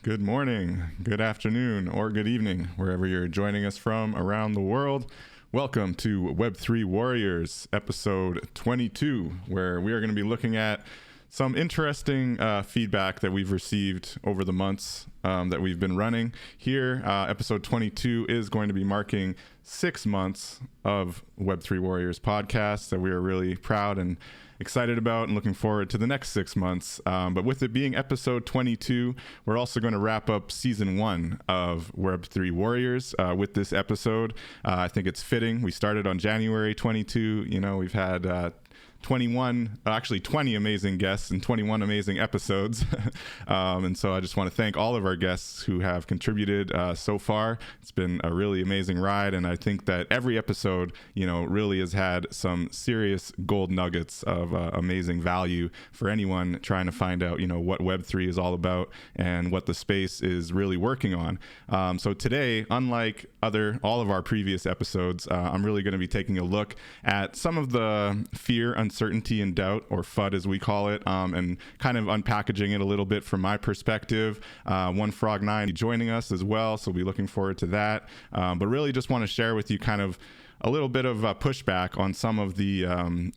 Good morning, good afternoon, or good evening, wherever you're joining us from around the world. Welcome to Web3 Warriors Episode 22, where we are going to be looking at some interesting feedback that we've received over the months that we've been running. Here, Episode 22 is going to be marking 6 months of Web3 Warriors podcast that we are really proud and excited about and looking forward to the next 6 months. But with it being episode 22, we're also going to wrap up season 1 of Web3 Warriors with this episode. I think it's fitting. We started on January 22. You know, we've had 20 amazing guests and 21 amazing episodes. And so I just want to thank all of our guests who have contributed so far. It's been a really amazing ride. And I think that every episode, you know, really has had some serious gold nuggets of amazing value for anyone trying to find out, you know, what Web3 is all about and what the space is really working on. So today, unlike all of our previous episodes, I'm really going to be taking a look at some of the fear, uncertainty, and doubt, or FUD as we call it, and kind of unpackaging it a little bit from my perspective. 1frog9 joining us as well, so we'll be looking forward to that. But really just want to share with you kind of a little bit of pushback on some of the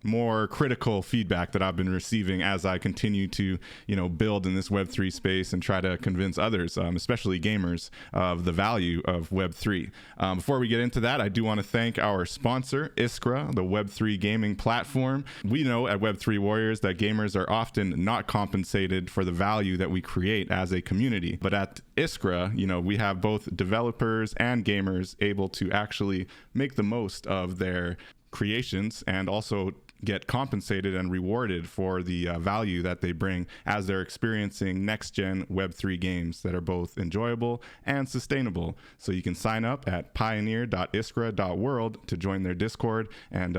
more critical feedback that I've been receiving as I continue to, you know, build in this Web3 space and try to convince others, especially gamers, of the value of Web3. Before we get into that, I do want to thank our sponsor, Iskra, the Web3 gaming platform. We know at Web3 Warriors that gamers are often not compensated for the value that we create as a community. But at Iskra, you know, we have both developers and gamers able to actually make the most of their creations and also get compensated and rewarded for the value that they bring as they're experiencing next-gen Web3 games that are both enjoyable and sustainable. So you can sign up at pioneer.iskra.world to join their Discord and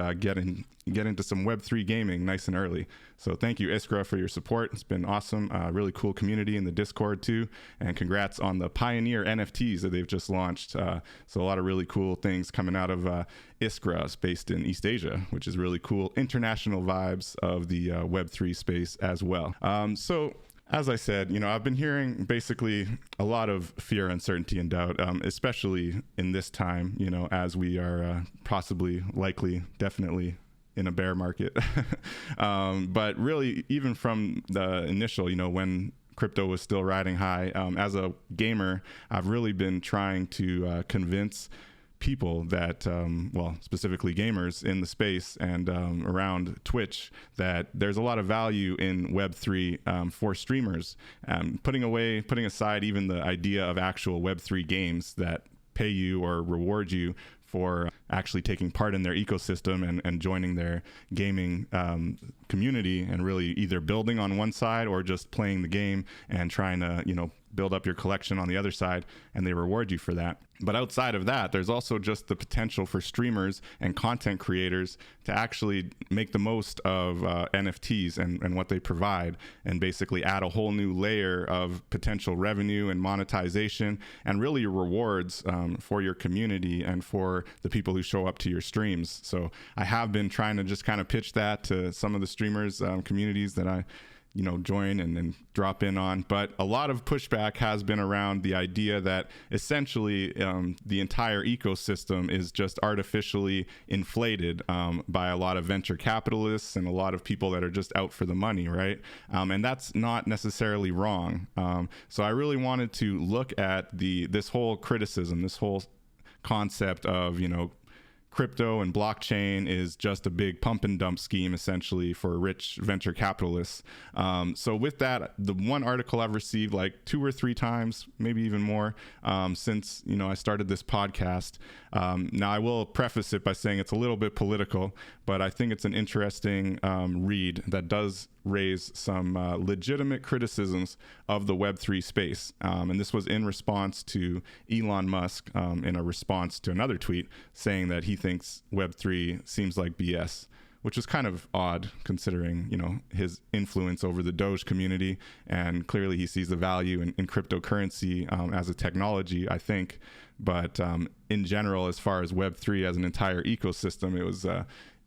get into some Web3 gaming nice and early. So thank you, Iskra, for your support. It's been awesome. Really cool community in the Discord too. And congrats on the Pioneer NFTs that they've just launched. So a lot of really cool things coming out of Iskra, based in East Asia, which is really cool. International vibes of the Web3 space as well. So as I said, you know, I've been hearing basically a lot of fear, uncertainty, and doubt, especially in this time, you know, as we are possibly, likely, definitely in a bear market. But really, even from the initial, you know, when crypto was still riding high, as a gamer, I've really been trying to convince people that, specifically gamers in the space and around Twitch, that there's a lot of value in Web3 for streamers, putting aside even the idea of actual Web3 games that pay you or reward you for actually taking part in their ecosystem and joining their gaming community and really either building on one side or just playing the game and trying to, you know, build up your collection on the other side, and they reward you for that. But outside of that, there's also just the potential for streamers and content creators to actually make the most of NFTs and what they provide, and basically add a whole new layer of potential revenue and monetization and really rewards for your community and for the people who show up to your streams. So I have been trying to just kind of pitch that to some of the streamers communities that I, you know, join and drop in on. But a lot of pushback has been around the idea that essentially the entire ecosystem is just artificially inflated by a lot of venture capitalists and a lot of people that are just out for the money, right? And that's not necessarily wrong. So I really wanted to look at this whole criticism, this whole concept of, you know, crypto and blockchain is just a big pump and dump scheme essentially for rich venture capitalists. So with that, the one article I've received like 2 or 3 times, maybe even more, since, you know, I started this podcast. Now I will preface it by saying it's a little bit political, but I think it's an interesting read that does raise some legitimate criticisms of the Web3 space. And this was in response to Elon Musk in a response to another tweet saying that he thinks Web3 seems like BS, which is kind of odd considering, you know, his influence over the Doge community. And clearly he sees the value in cryptocurrency as a technology, I think. But in general, as far as Web3 as an entire ecosystem, it was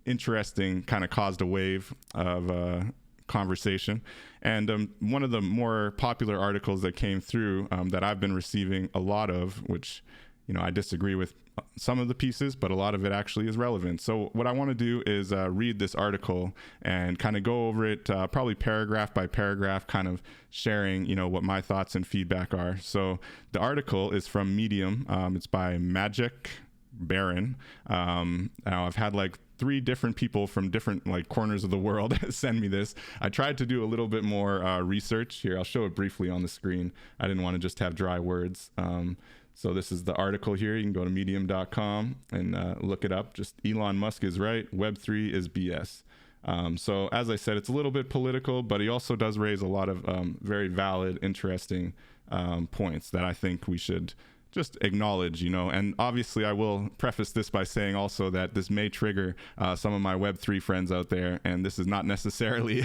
interesting, kind of caused a wave of conversation. And one of the more popular articles that came through that I've been receiving a lot of, which, I disagree with some of the pieces, but a lot of it actually is relevant. So what I want to do is read this article and kind of go over it, probably paragraph by paragraph, kind of sharing, what my thoughts and feedback are. So the article is from Medium. It's by Magic Baron. Now I've had like 3 different people from different corners of the world send me this. I tried to do a little bit more research here. I'll show it briefly on the screen. I didn't want to just have dry words. So this is the article here. You can go to medium.com and look it up. Just Elon Musk is right. Web3 is BS. So as I said, it's a little bit political, but he also does raise a lot of very valid, interesting points that I think we should just acknowledge, and obviously I will preface this by saying also that this may trigger some of my Web3 friends out there, and this is not necessarily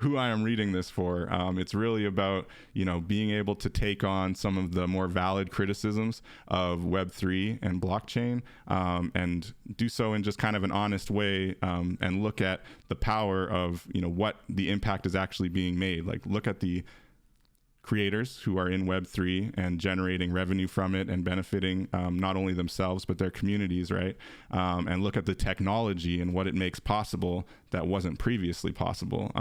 who I am reading this for. It's really about, being able to take on some of the more valid criticisms of Web3 and blockchain, and do so in just kind of an honest way, and look at the power of, what the impact is actually being made. Look at the creators who are in Web3 and generating revenue from it and benefiting not only themselves but their communities, right? And look at the technology and what it makes possible that wasn't previously possible.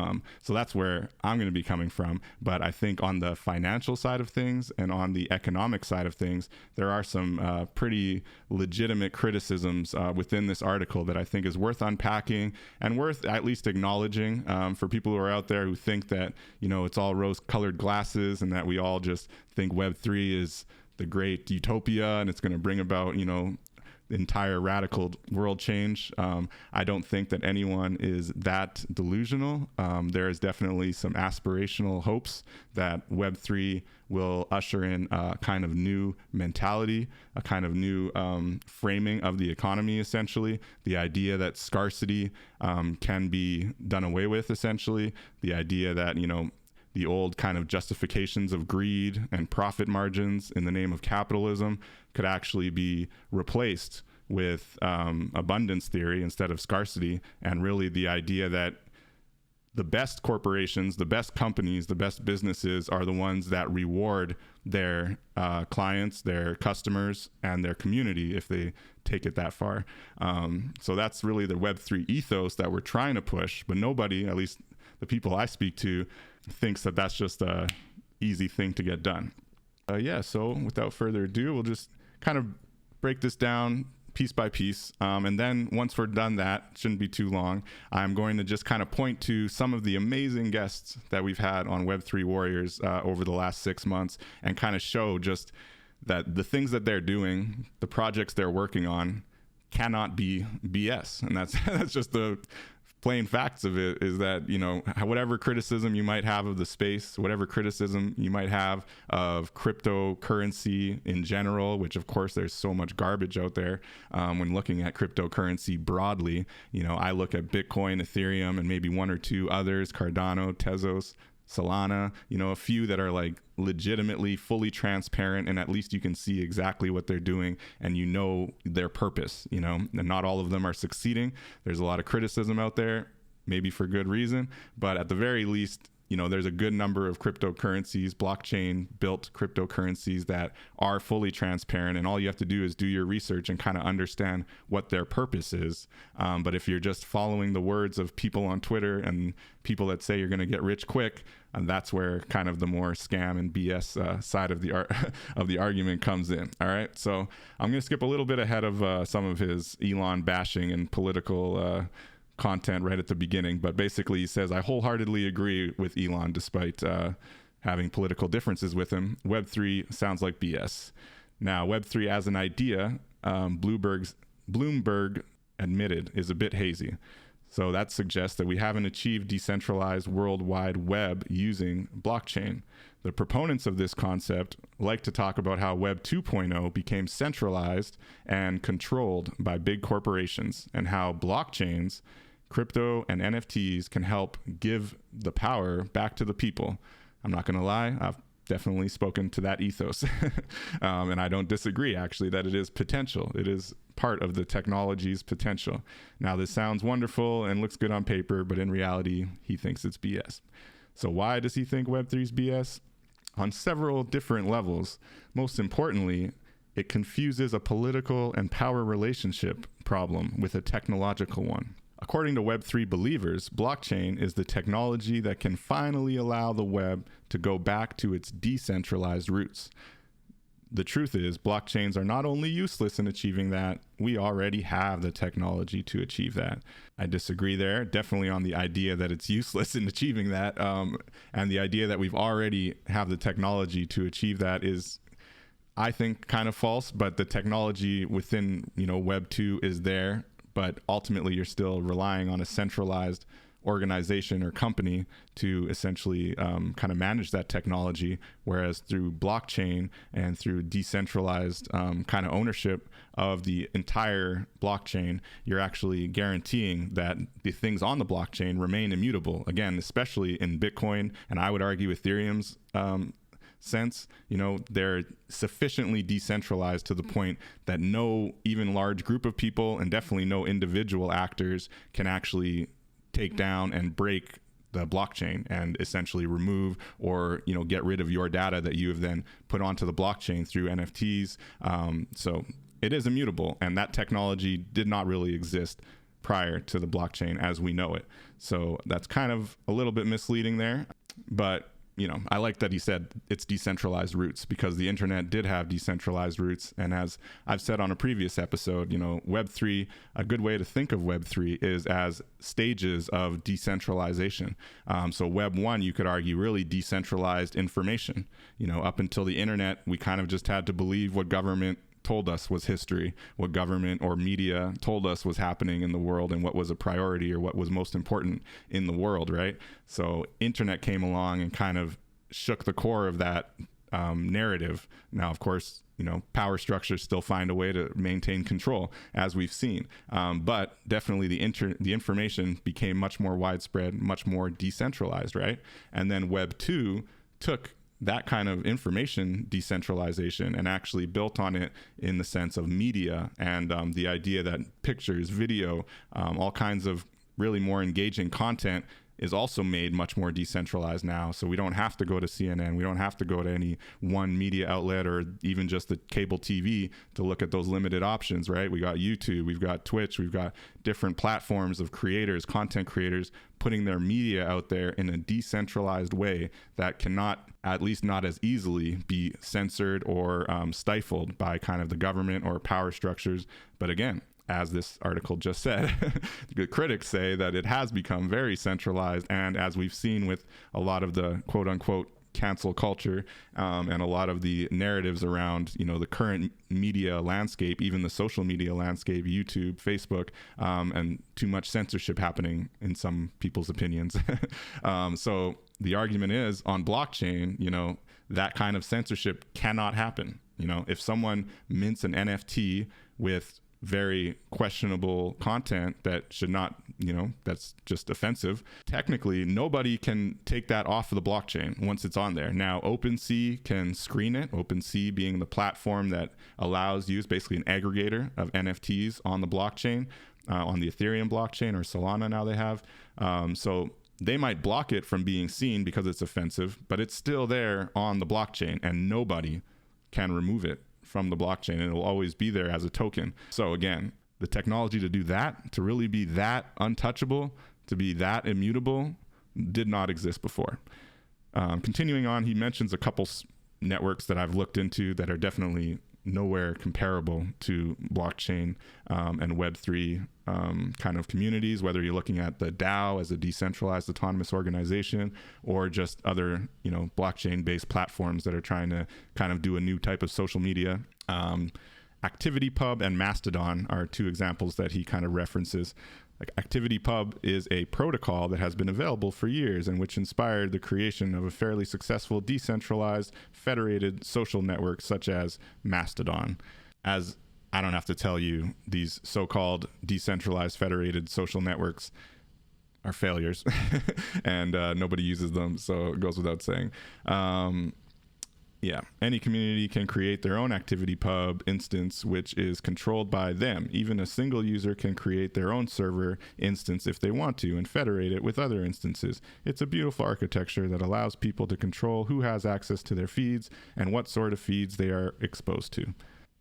So that's where I'm going to be coming from. But I think on the financial side of things and on the economic side of things, there are some pretty legitimate criticisms within this article that I think is worth unpacking and worth at least acknowledging for people who are out there who think that, it's all rose-colored glasses and that we all just think Web3 is the great utopia and it's going to bring about, entire radical world change. I don't think that anyone is that delusional. There is definitely some aspirational hopes that Web3 will usher in a kind of new mentality, a kind of new framing of the economy, essentially. The idea that scarcity can be done away with, essentially. The idea that, the old kind of justifications of greed and profit margins in the name of capitalism could actually be replaced with abundance theory instead of scarcity, and really the idea that the best corporations, the best companies, the best businesses are the ones that reward their clients, their customers, and their community if they take it that far. So that's really the Web3 ethos that we're trying to push, but nobody, at least the people I speak to, thinks that that's just a easy thing to get done. So without further ado, we'll just kind of break this down piece by piece. And then once we're done that, shouldn't be too long, I'm going to just kind of point to some of the amazing guests that we've had on Web3 Warriors over the last 6 months and kind of show just that the things that they're doing, the projects they're working on, cannot be BS. And that's just the plain facts of it, is that, whatever criticism you might have of the space, whatever criticism you might have of cryptocurrency in general, which of course there's so much garbage out there when looking at cryptocurrency broadly. I look at Bitcoin, Ethereum, and maybe 1 or 2 others, Cardano, Tezos, Solana, a few that are legitimately fully transparent, and at least you can see exactly what they're doing and their purpose, and not all of them are succeeding. There's a lot of criticism out there, maybe for good reason, but at the very least, there's a good number of cryptocurrencies, blockchain built cryptocurrencies that are fully transparent, and all you have to do is do your research and kind of understand what their purpose is. But if you're just following the words of people on Twitter and people that say you're going to get rich quick, and that's where kind of the more scam and BS side of the argument comes in. All right, so I'm going to skip a little bit ahead of some of his Elon bashing and political content right at the beginning, but basically he says, I wholeheartedly agree with Elon despite having political differences with him. Web3 sounds like BS. Now, Web3 as an idea, Bloomberg admitted, is a bit hazy. So that suggests that we haven't achieved decentralized worldwide web using blockchain. The proponents of this concept like to talk about how Web 2.0 became centralized and controlled by big corporations, and how blockchains, crypto, and NFTs can help give the power back to the people. I'm not going to lie, I've definitely spoken to that ethos. And I don't disagree, actually, that it is potential. It is part of the technology's potential. Now, this sounds wonderful and looks good on paper, but in reality, he thinks it's BS. So why does he think Web3 is BS? On several different levels. Most importantly, it confuses a political and power relationship problem with a technological one. According to Web3 believers, blockchain is the technology that can finally allow the web to go back to its decentralized roots. The truth is, blockchains are not only useless in achieving that, we already have the technology to achieve that. I disagree there, definitely on the idea that it's useless in achieving that. And the idea that we've already have the technology to achieve that is, I think, kind of false, but the technology within, Web 2 is there, but ultimately you're still relying on a centralized organization or company to essentially kind of manage that technology, whereas through blockchain and through decentralized kind of ownership of the entire blockchain, you're actually guaranteeing that the things on the blockchain remain immutable. Again, especially in Bitcoin, and I would argue Ethereum's sense, they're sufficiently decentralized to the point that no even large group of people, and definitely no individual actors, can actually take down and break the blockchain and essentially remove or get rid of your data that you have then put onto the blockchain through NFTs. So it is immutable, and that technology did not really exist prior to the blockchain as we know it. So that's kind of a little bit misleading there, but I like that he said it's decentralized roots, because the internet did have decentralized roots. And as I've said on a previous episode, Web3, a good way to think of Web3 is as stages of decentralization. So Web 1, you could argue, really decentralized information. Up until the internet, we kind of just had to believe what government told us was history, what government or media told us was happening in the world, and what was a priority or what was most important in the world, right? So internet came along and kind of shook the core of that narrative. Now, of course, power structures still find a way to maintain control, as we've seen. But definitely the information became much more widespread, much more decentralized, right? And then Web 2 took that kind of information decentralization and actually built on it in the sense of media and the idea that pictures, video, all kinds of really more engaging content is also made much more decentralized now. So we don't have to go to CNN. We don't have to go to any one media outlet or even just the cable TV to look at those limited options, right? We got YouTube, we've got Twitch, we've got different platforms of creators, content creators, putting their media out there in a decentralized way that cannot, at least not as easily, be censored or stifled by kind of the government or power structures. But again, as this article just said, the critics say that it has become very centralized. And as we've seen with a lot of the quote unquote cancel culture and a lot of the narratives around, the current media landscape, even the social media landscape, YouTube, Facebook, and too much censorship happening in some people's opinions. So the argument is on blockchain, that kind of censorship cannot happen. If someone mints an NFT with very questionable content that should not, that's just offensive, technically nobody can take that off of the blockchain once it's on there. Now, OpenSea can screen it, OpenSea being the platform that allows you, basically an aggregator of NFTs on the blockchain, on the Ethereum blockchain, or Solana now they have. So they might block it from being seen because it's offensive, but it's still there on the blockchain and nobody can remove it from the blockchain, and it will always be there as a token. So again, the technology to do that, to really be that untouchable, to be that immutable, did not exist before. Continuing on, he mentions a couple networks that I've looked into that are definitely nowhere comparable to blockchain and Web3 kind of communities, whether you're looking at the DAO as a decentralized autonomous organization or just other, blockchain-based platforms that are trying to kind of do a new type of social media. ActivityPub and Mastodon are two examples that he kind of references. Like ActivityPub is a protocol that has been available for years and which inspired the creation of a fairly successful decentralized federated social network such as Mastodon. As I don't have to tell you, these so-called decentralized federated social networks are failures and nobody uses them, so it goes without saying. Yeah, any community can create their own ActivityPub instance, which is controlled by them. Even a single user can create their own server instance if they want to and federate it with other instances. It's a beautiful architecture that allows people to control who has access to their feeds and what sort of feeds they are exposed to.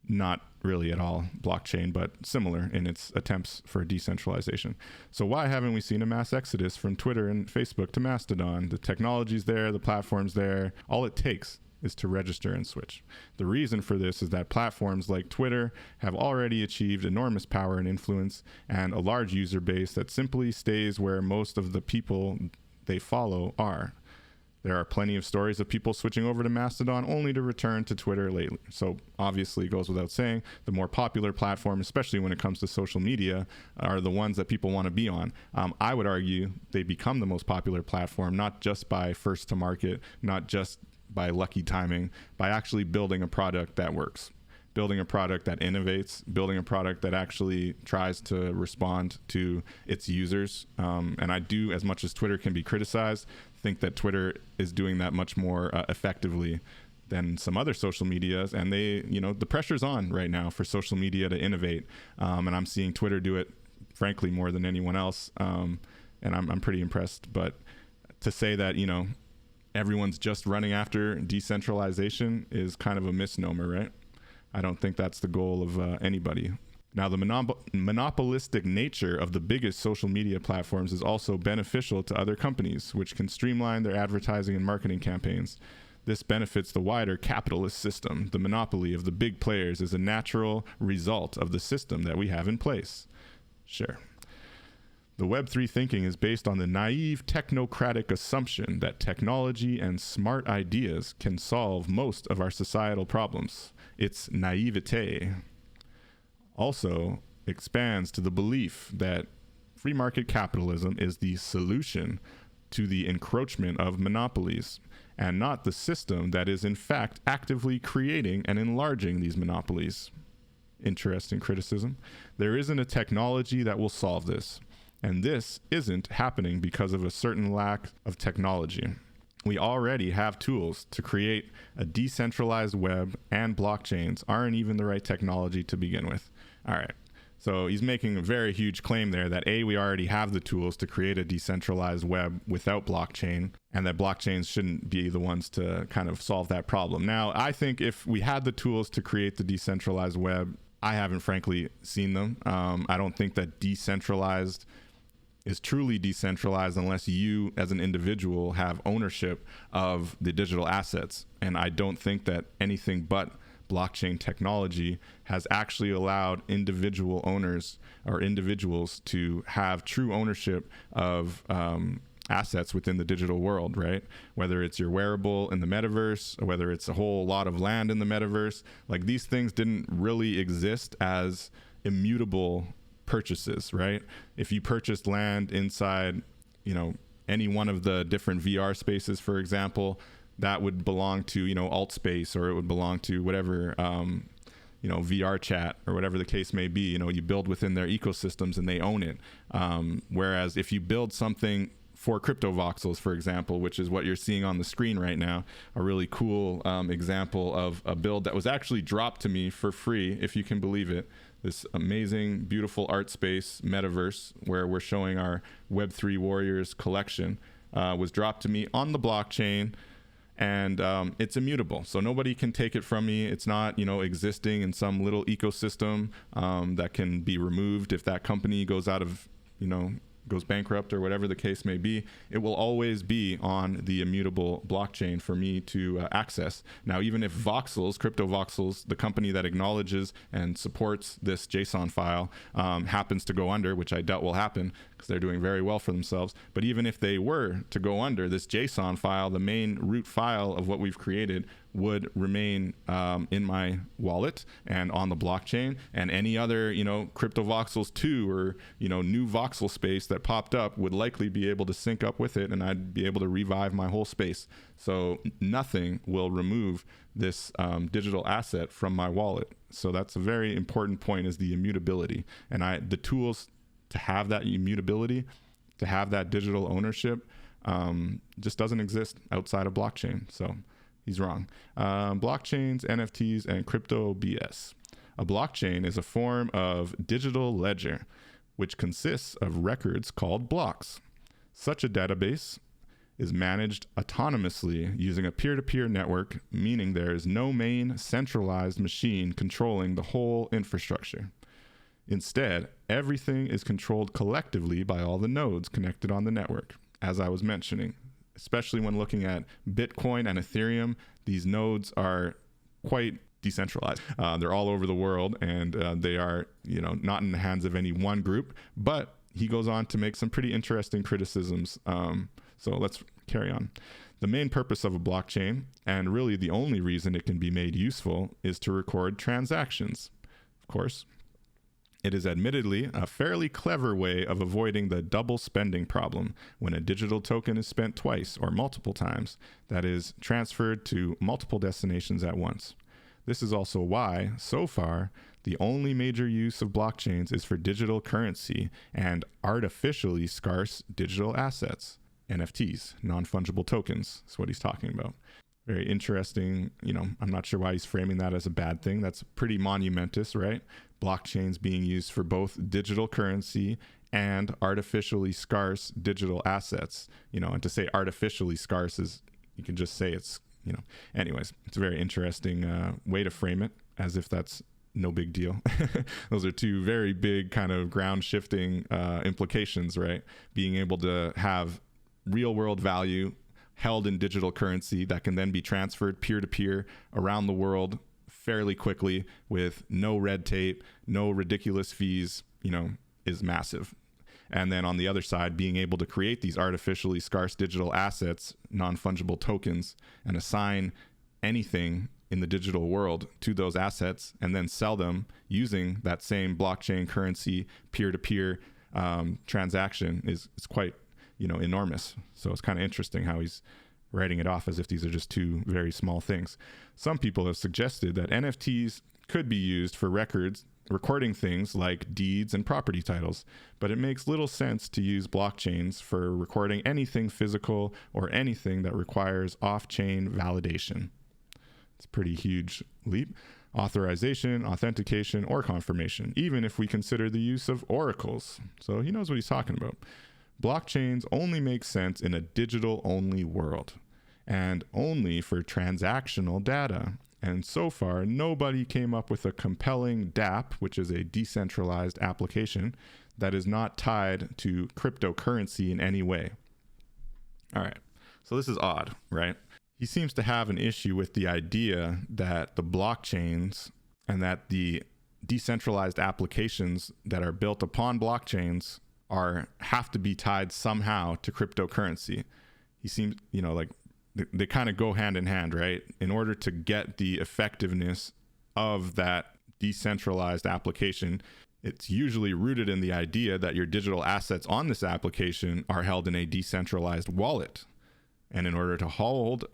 Not really at all blockchain, but similar in its attempts for decentralization. So why haven't we seen a mass exodus from Twitter and Facebook to Mastodon? The technology's there, the platform's there. All it takes is to register and switch. The reason for this is that platforms like Twitter have already achieved enormous power and influence and a large user base that simply stays where most of the people they follow are. There are plenty of stories of people switching over to Mastodon only to return to Twitter lately. So obviously it goes without saying, the more popular platform, especially when it comes to social media, are the ones that people want to be on. I would argue they become the most popular platform, not just by first to market, not just by lucky timing, by actually building a product that works, building a product that innovates, building a product that actually tries to respond to its users. And I do, as much as Twitter can be criticized, think that Twitter is doing that much more effectively than some other social medias. And they, the pressure's on right now for social media to innovate. And I'm seeing Twitter do it, frankly, more than anyone else. And I'm pretty impressed. But to say that, everyone's just running after decentralization is kind of a misnomer, right? I don't think that's the goal of anybody. Now, the monopolistic nature of the biggest social media platforms is also beneficial to other companies, which can streamline their advertising and marketing campaigns. This benefits the wider capitalist system. The monopoly of the big players is a natural result of the system that we have in place. Sure. The Web3 thinking is based on the naive technocratic assumption that technology and smart ideas can solve most of our societal problems. It's naivete. Also expands to the belief that free market capitalism is the solution to the encroachment of monopolies and not the system that is in fact actively creating and enlarging these monopolies. Interesting criticism. There isn't a technology that will solve this. And this isn't happening because of a certain lack of technology. We already have tools to create a decentralized web, and blockchains aren't even the right technology to begin with. All right. So he's making a very huge claim there that we already have the tools to create a decentralized web without blockchain, and that blockchains shouldn't be the ones to kind of solve that problem. Now, I think if we had the tools to create the decentralized web, I haven't frankly seen them. I don't think that decentralized is truly decentralized unless you as an individual have ownership of the digital assets. And I don't think that anything but blockchain technology has actually allowed individual owners or individuals to have true ownership of assets within the digital world, right? Whether it's your wearable in the metaverse, or whether it's a whole lot of land in the metaverse, like these things didn't really exist as immutable purchases, right? If you purchased land inside, any one of the different VR spaces, for example, that would belong to, alt space, or it would belong to whatever, VR chat or whatever the case may be. You build within their ecosystems and they own it. Whereas if you build something for crypto voxels, for example, which is what you're seeing on the screen right now, a really cool example of a build that was actually dropped to me for free, if you can believe it. This amazing, beautiful art space metaverse where we're showing our Web3 Warriors collection was dropped to me on the blockchain, and it's immutable. So nobody can take it from me. It's not, existing in some little ecosystem that can be removed if that company goes out of, goes bankrupt or whatever the case may be. It will always be on the immutable blockchain for me to access. Now, even if Voxels, Crypto Voxels, the company that acknowledges and supports this JSON file, happens to go under, which I doubt will happen because they're doing very well for themselves. But even if they were to go under, this JSON file, the main root file of what we've created, would remain in my wallet and on the blockchain, and any other, Crypto Voxels 2 or, new voxel space that popped up would likely be able to sync up with it, and I'd be able to revive my whole space. So nothing will remove this digital asset from my wallet. So that's a very important point, is the immutability. And the tools to have that immutability, to have that digital ownership, just doesn't exist outside of blockchain. So He's wrong. Blockchains, NFTs, and crypto BS. A blockchain is a form of digital ledger, which consists of records called blocks. Such a database is managed autonomously using a peer-to-peer network, meaning there is no main centralized machine controlling the whole infrastructure. Instead, everything is controlled collectively by all the nodes connected on the network, as I was mentioning. Especially when looking at Bitcoin and Ethereum, these nodes are quite decentralized. They're all over the world, and they are, not in the hands of any one group. But he goes on to make some pretty interesting criticisms. So let's carry on. The main purpose of a blockchain, and really the only reason it can be made useful, is to record transactions. Of course, it is admittedly a fairly clever way of avoiding the double spending problem when a digital token is spent twice or multiple times, that is, transferred to multiple destinations at once. This is also why, so far, the only major use of blockchains is for digital currency and artificially scarce digital assets. NFTs, non-fungible tokens, is what he's talking about. Very interesting. I'm not sure why he's framing that as a bad thing. That's pretty monumentous, right? Blockchains being used for both digital currency and artificially scarce digital assets. And to say artificially scarce is, you can just say it's, anyways, it's a very interesting way to frame it, as if that's no big deal. Those are two very big kind of ground shifting implications, right? Being able to have real world value held in digital currency that can then be transferred peer-to-peer around the world fairly quickly with no red tape, no ridiculous fees, is massive. And then on the other side, being able to create these artificially scarce digital assets, non-fungible tokens, and assign anything in the digital world to those assets and then sell them using that same blockchain currency peer-to-peer transaction is quite enormous. So it's kind of interesting how he's writing it off as if these are just two very small things. Some people have suggested that NFTs could be used for recording things like deeds and property titles, but it makes little sense to use blockchains for recording anything physical or anything that requires off-chain validation. It's a pretty huge leap. Authorization, authentication, or confirmation, even if we consider the use of oracles. So he knows what he's talking about. Blockchains only make sense in a digital-only world, and only for transactional data. And so far, nobody came up with a compelling dApp, which is a decentralized application, that is not tied to cryptocurrency in any way. All right, so this is odd, right? He seems to have an issue with the idea that the blockchains and that the decentralized applications that are built upon blockchains have to be tied somehow to cryptocurrency. He seems, like they kind of go hand in hand, right? In order to get the effectiveness of that decentralized application, it's usually rooted in the idea that your digital assets on this application are held in a decentralized wallet. And in order to hold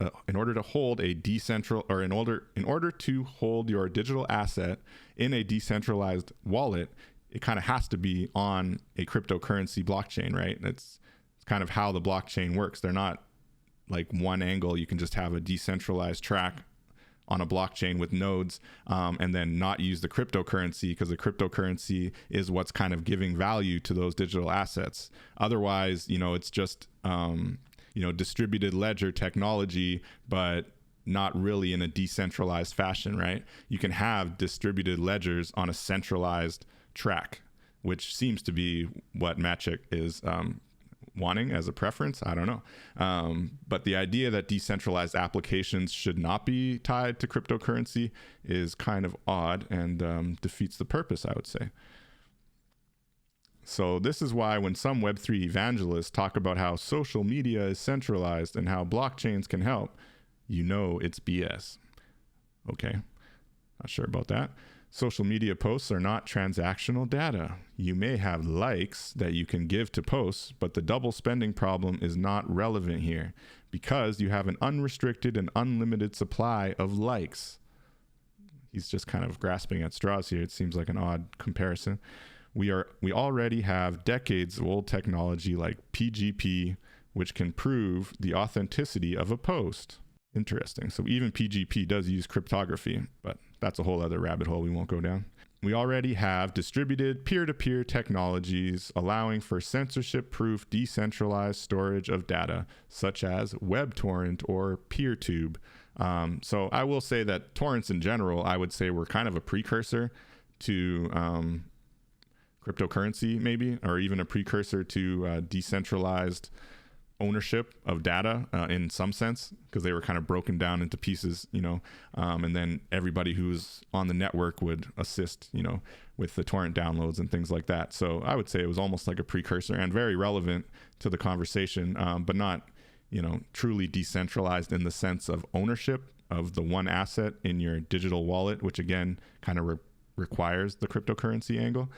your digital asset in a decentralized wallet, it kind of has to be on a cryptocurrency blockchain, right? It's kind of how the blockchain works. They're not like one angle. You can just have a decentralized track on a blockchain with nodes and then not use the cryptocurrency, because the cryptocurrency is what's kind of giving value to those digital assets. Otherwise, it's just, distributed ledger technology, but not really in a decentralized fashion, right? You can have distributed ledgers on a centralized track, which seems to be what Maciek is wanting as a preference. I don't know. But the idea that decentralized applications should not be tied to cryptocurrency is kind of odd and defeats the purpose, I would say. So this is why when some Web3 evangelists talk about how social media is centralized and how blockchains can help, it's BS. Okay, not sure about that. Social media posts are not transactional data. You may have likes that you can give to posts, but the double spending problem is not relevant here because you have an unrestricted and unlimited supply of likes. He's just kind of grasping at straws here. It seems like an odd comparison. We already have decades of old technology like PGP, which can prove the authenticity of a post. Interesting. So even PGP does use cryptography, but that's a whole other rabbit hole we won't go down. We already have distributed peer-to-peer technologies allowing for censorship-proof decentralized storage of data, such as WebTorrent or PeerTube. So I will say that torrents in general, I would say, were kind of a precursor to cryptocurrency, maybe, or even a precursor to decentralized ownership of data in some sense, because they were kind of broken down into pieces, and then everybody who's on the network would assist, with the torrent downloads and things like that. So I would say it was almost like a precursor and very relevant to the conversation, but not, truly decentralized in the sense of ownership of the one asset in your digital wallet, which again kind of requires the cryptocurrency angle.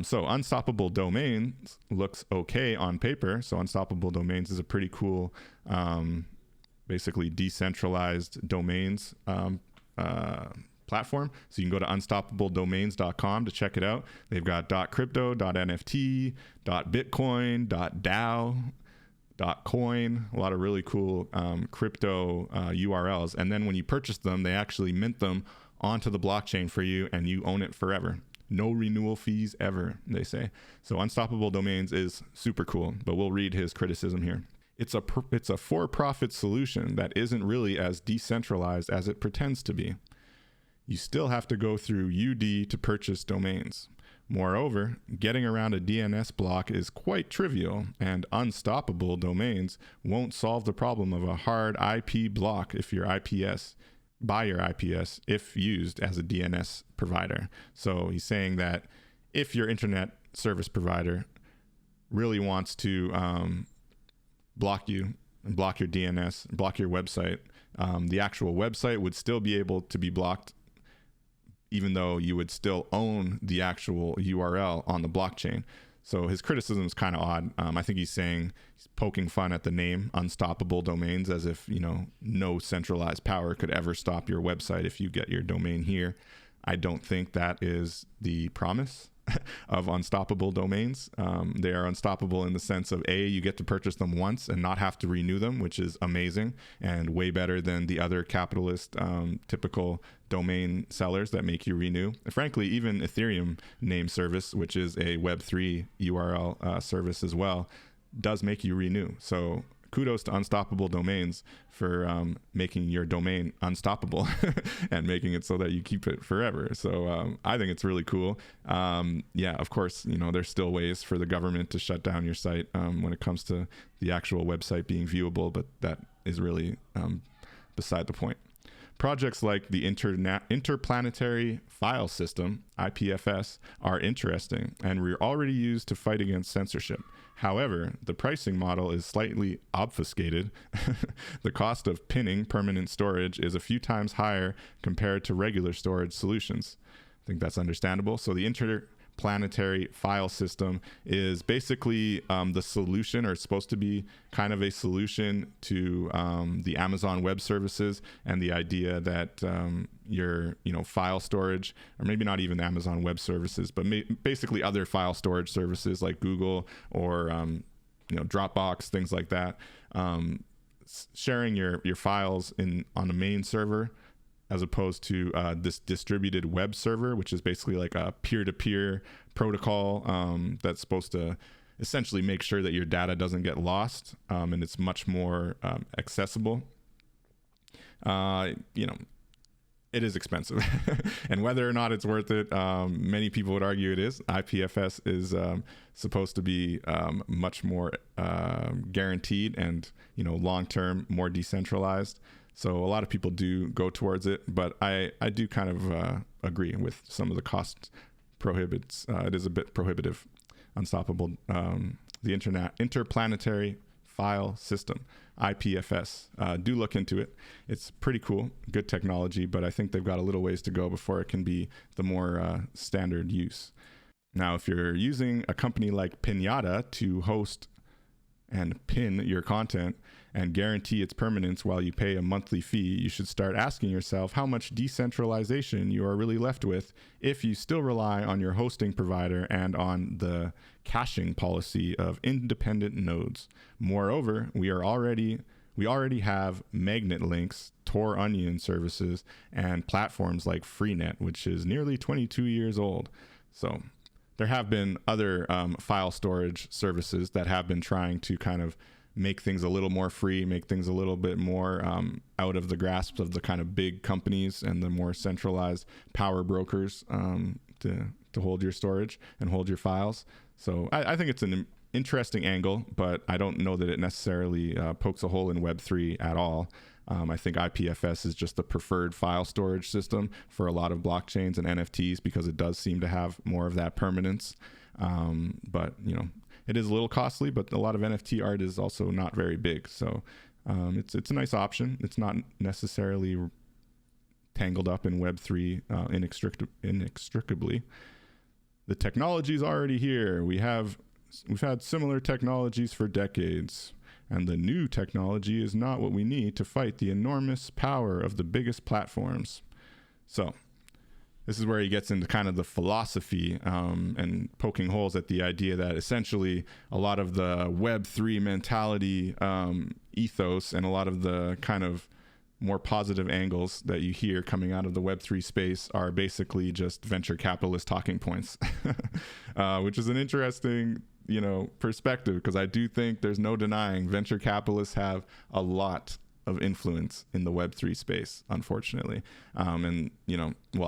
So Unstoppable Domains looks okay on paper. So Unstoppable Domains is a pretty cool, basically decentralized domains platform. So you can go to unstoppabledomains.com to check it out. They've got .crypto, .nft, .bitcoin, .dao, .coin, a lot of really cool crypto URLs. And then when you purchase them, they actually mint them onto the blockchain for you, and you own it forever. No renewal fees ever, they say. So Unstoppable Domains is super cool, but we'll read his criticism here. It's a for-profit solution that isn't really as decentralized as it pretends to be. You still have to go through UD to purchase domains. Moreover, getting around a DNS block is quite trivial, and Unstoppable Domains won't solve the problem of a hard IP block if your IPS by your IPS if used as a DNS provider. So he's saying that if your internet service provider really wants to block you and block your DNS, block your website, the actual website would still be able to be blocked, even though you would still own the actual URL on the blockchain. So his criticism is kind of odd. I think he's poking fun at the name Unstoppable Domains, as if, no centralized power could ever stop your website if you get your domain here. I don't think that is the promise of Unstoppable Domains. They are unstoppable in the sense of you get to purchase them once and not have to renew them, which is amazing and way better than the other capitalist typical domain sellers that make you renew. Frankly, even Ethereum name service, which is a Web3 URL service as well, does make you renew. So kudos to Unstoppable Domains for making your domain unstoppable and making it so that you keep it forever. So I think it's really cool. Of course, there's still ways for the government to shut down your site when it comes to the actual website being viewable, but that is really beside the point. Projects like the Interplanetary File System, IPFS, are interesting and were already used to fight against censorship. However, the pricing model is slightly obfuscated. The cost of pinning permanent storage is a few times higher compared to regular storage solutions. I think that's understandable. So the Interplanetary File System is basically the solution, or it's supposed to be kind of a solution to the Amazon Web Services, and the idea that your file storage, or maybe not even Amazon Web Services, but basically other file storage services like Google or Dropbox, things like that, sharing your files on a main server, as opposed to this distributed web server, which is basically like a peer-to-peer protocol that's supposed to essentially make sure that your data doesn't get lost, and it's much more accessible. It is expensive. And whether or not it's worth it, many people would argue it is. IPFS is supposed to be much more guaranteed and long-term, more decentralized. So a lot of people do go towards it, but I do kind of agree with some of the cost prohibits. It is a bit prohibitive. Unstoppable, the Interplanetary File System, IPFS. Do look into it. It's pretty cool, good technology, but I think they've got a little ways to go before it can be the more standard use. Now, if you're using a company like Pinata to host and pin your content and guarantee its permanence while you pay a monthly fee, you should start asking yourself how much decentralization you are really left with if you still rely on your hosting provider and on the caching policy of independent nodes. Moreover, we are already we already have magnet links, Tor Onion services, and platforms like Freenet, which is nearly 22 years old. So there have been other file storage services that have been trying to kind of make things a little more free, make things a little bit more out of the grasp of the kind of big companies and the more centralized power brokers to hold your storage and hold your files. So I think it's an interesting angle, but I don't know that it necessarily pokes a hole in Web3 at all. I think IPFS is just the preferred file storage system for a lot of blockchains and NFTs because it does seem to have more of that permanence. But, it is a little costly, but a lot of NFT art is also not very big. So it's a nice option. It's not necessarily tangled up in Web3 inextricably. The technology is already here. We've had similar technologies for decades, and the new technology is not what we need to fight the enormous power of the biggest platforms. So this is where he gets into kind of the philosophy and poking holes at the idea that essentially a lot of the Web3 mentality ethos and a lot of the kind of more positive angles that you hear coming out of the Web3 space are basically just venture capitalist talking points, which is an interesting, perspective, because I do think there's no denying venture capitalists have a lot of influence in the Web3 space, unfortunately. And,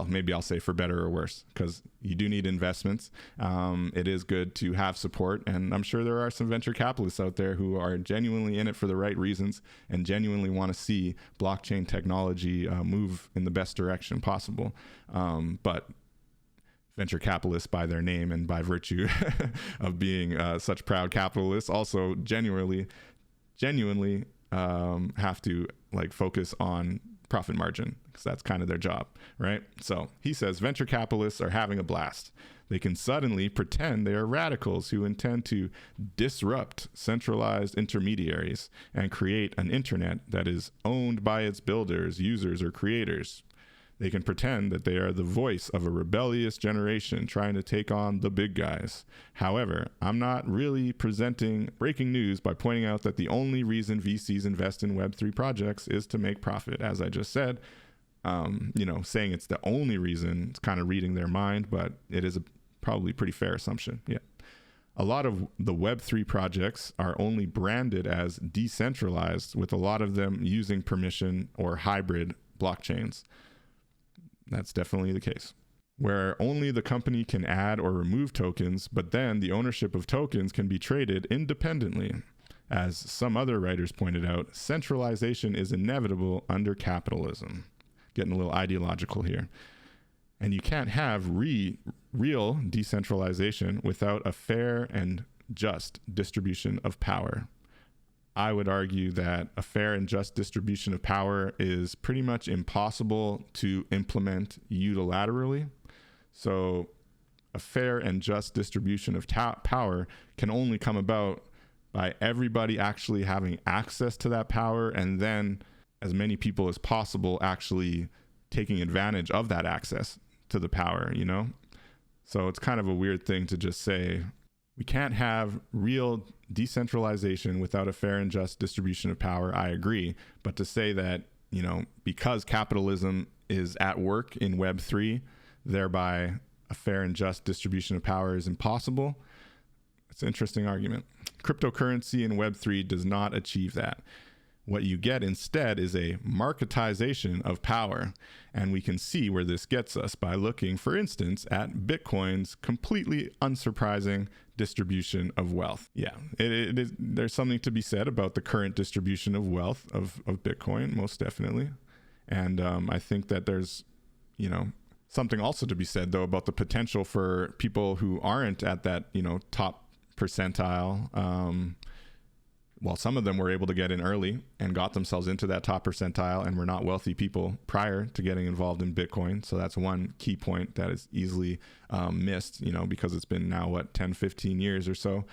maybe I'll say for better or worse, because you do need investments. It is good to have support. And I'm sure there are some venture capitalists out there who are genuinely in it for the right reasons and genuinely want to see blockchain technology move in the best direction possible. But venture capitalists by their name and by virtue of being such proud capitalists also genuinely have to focus on profit margin, because that's kind of their job, right? So he says venture capitalists are having a blast. They can suddenly pretend they are radicals who intend to disrupt centralized intermediaries and create an internet that is owned by its builders, users, or creators. They can pretend that they are the voice of a rebellious generation trying to take on the big guys. However, I'm not really presenting breaking news by pointing out that the only reason VCs invest in Web3 projects is to make profit. As I just said, saying it's the only reason, it's kind of reading their mind, but it is a probably pretty fair assumption. Yeah. A lot of the Web3 projects are only branded as decentralized, with a lot of them using permission or hybrid blockchains. That's definitely the case, where only the company can add or remove tokens, but then the ownership of tokens can be traded independently. As some other writers pointed out, centralization is inevitable under capitalism. Getting a little ideological here. And you can't have real decentralization without a fair and just distribution of power. I would argue that a fair and just distribution of power is pretty much impossible to implement unilaterally. So a fair and just distribution of power can only come about by everybody actually having access to that power, and then as many people as possible actually taking advantage of that access to the power, So it's kind of a weird thing to just say, we can't have real decentralization without a fair and just distribution of power. I agree. But to say that, because capitalism is at work in Web3, thereby a fair and just distribution of power is impossible, it's an interesting argument. Cryptocurrency in Web3 does not achieve that. What you get instead is a marketization of power. And we can see where this gets us by looking, for instance, at Bitcoin's completely unsurprising distribution of wealth. Yeah, it is, there's something to be said about the current distribution of wealth of Bitcoin, most definitely. And I think that there's, something also to be said, though, about the potential for people who aren't at that, top percentile. While some of them were able to get in early and got themselves into that top percentile and were not wealthy people prior to getting involved in Bitcoin. So that's one key point that is easily missed, because it's been now, 10, 15 years or so.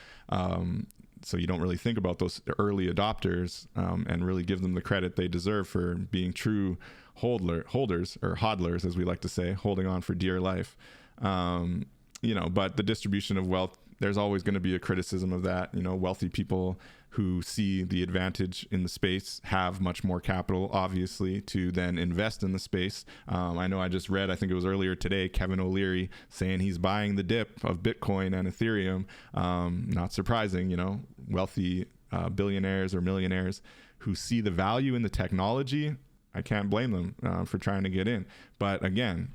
So you don't really think about those early adopters and really give them the credit they deserve for being true holders, or hodlers, as we like to say, holding on for dear life. But the distribution of wealth there's always going to be a criticism of that. Wealthy people who see the advantage in the space have much more capital, obviously, to then invest in the space. I know I just read, I think it was earlier today, Kevin O'Leary saying he's buying the dip of Bitcoin and Ethereum. Not surprising, wealthy billionaires or millionaires who see the value in the technology. I can't blame them for trying to get in. But again,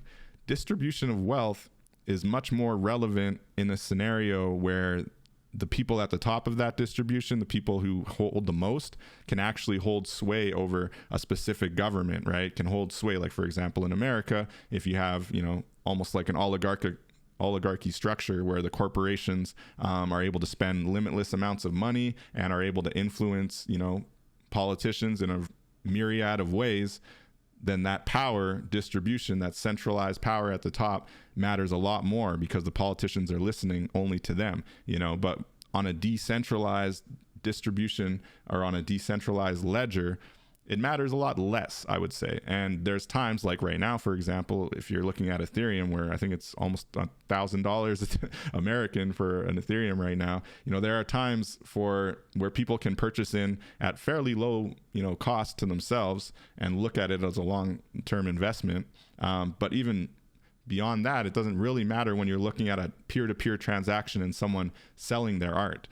distribution of wealth is much more relevant in a scenario where the people at the top of that distribution, the people who hold the most, can actually hold sway over a specific government, right? Can hold sway. Like, for example, in America, if you have, almost like an oligarchy structure where the corporations are able to spend limitless amounts of money and are able to influence, politicians in a myriad of ways, then that power distribution, that centralized power at the top, matters a lot more because the politicians are listening only to them, but on a decentralized distribution or on a decentralized ledger, it matters a lot less, I would say. And there's times like right now, for example, if you're looking at Ethereum, where I think it's almost $1,000 American for an Ethereum right now, there are times where people can purchase in at fairly low, cost to themselves and look at it as a long-term investment. But even beyond that, it doesn't really matter when you're looking at a peer-to-peer transaction and someone selling their art.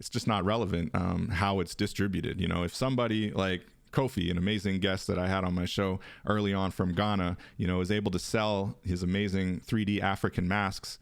It's just not relevant how it's distributed. If somebody like Kofi, an amazing guest that I had on my show early on from Ghana, is able to sell his amazing 3D African masks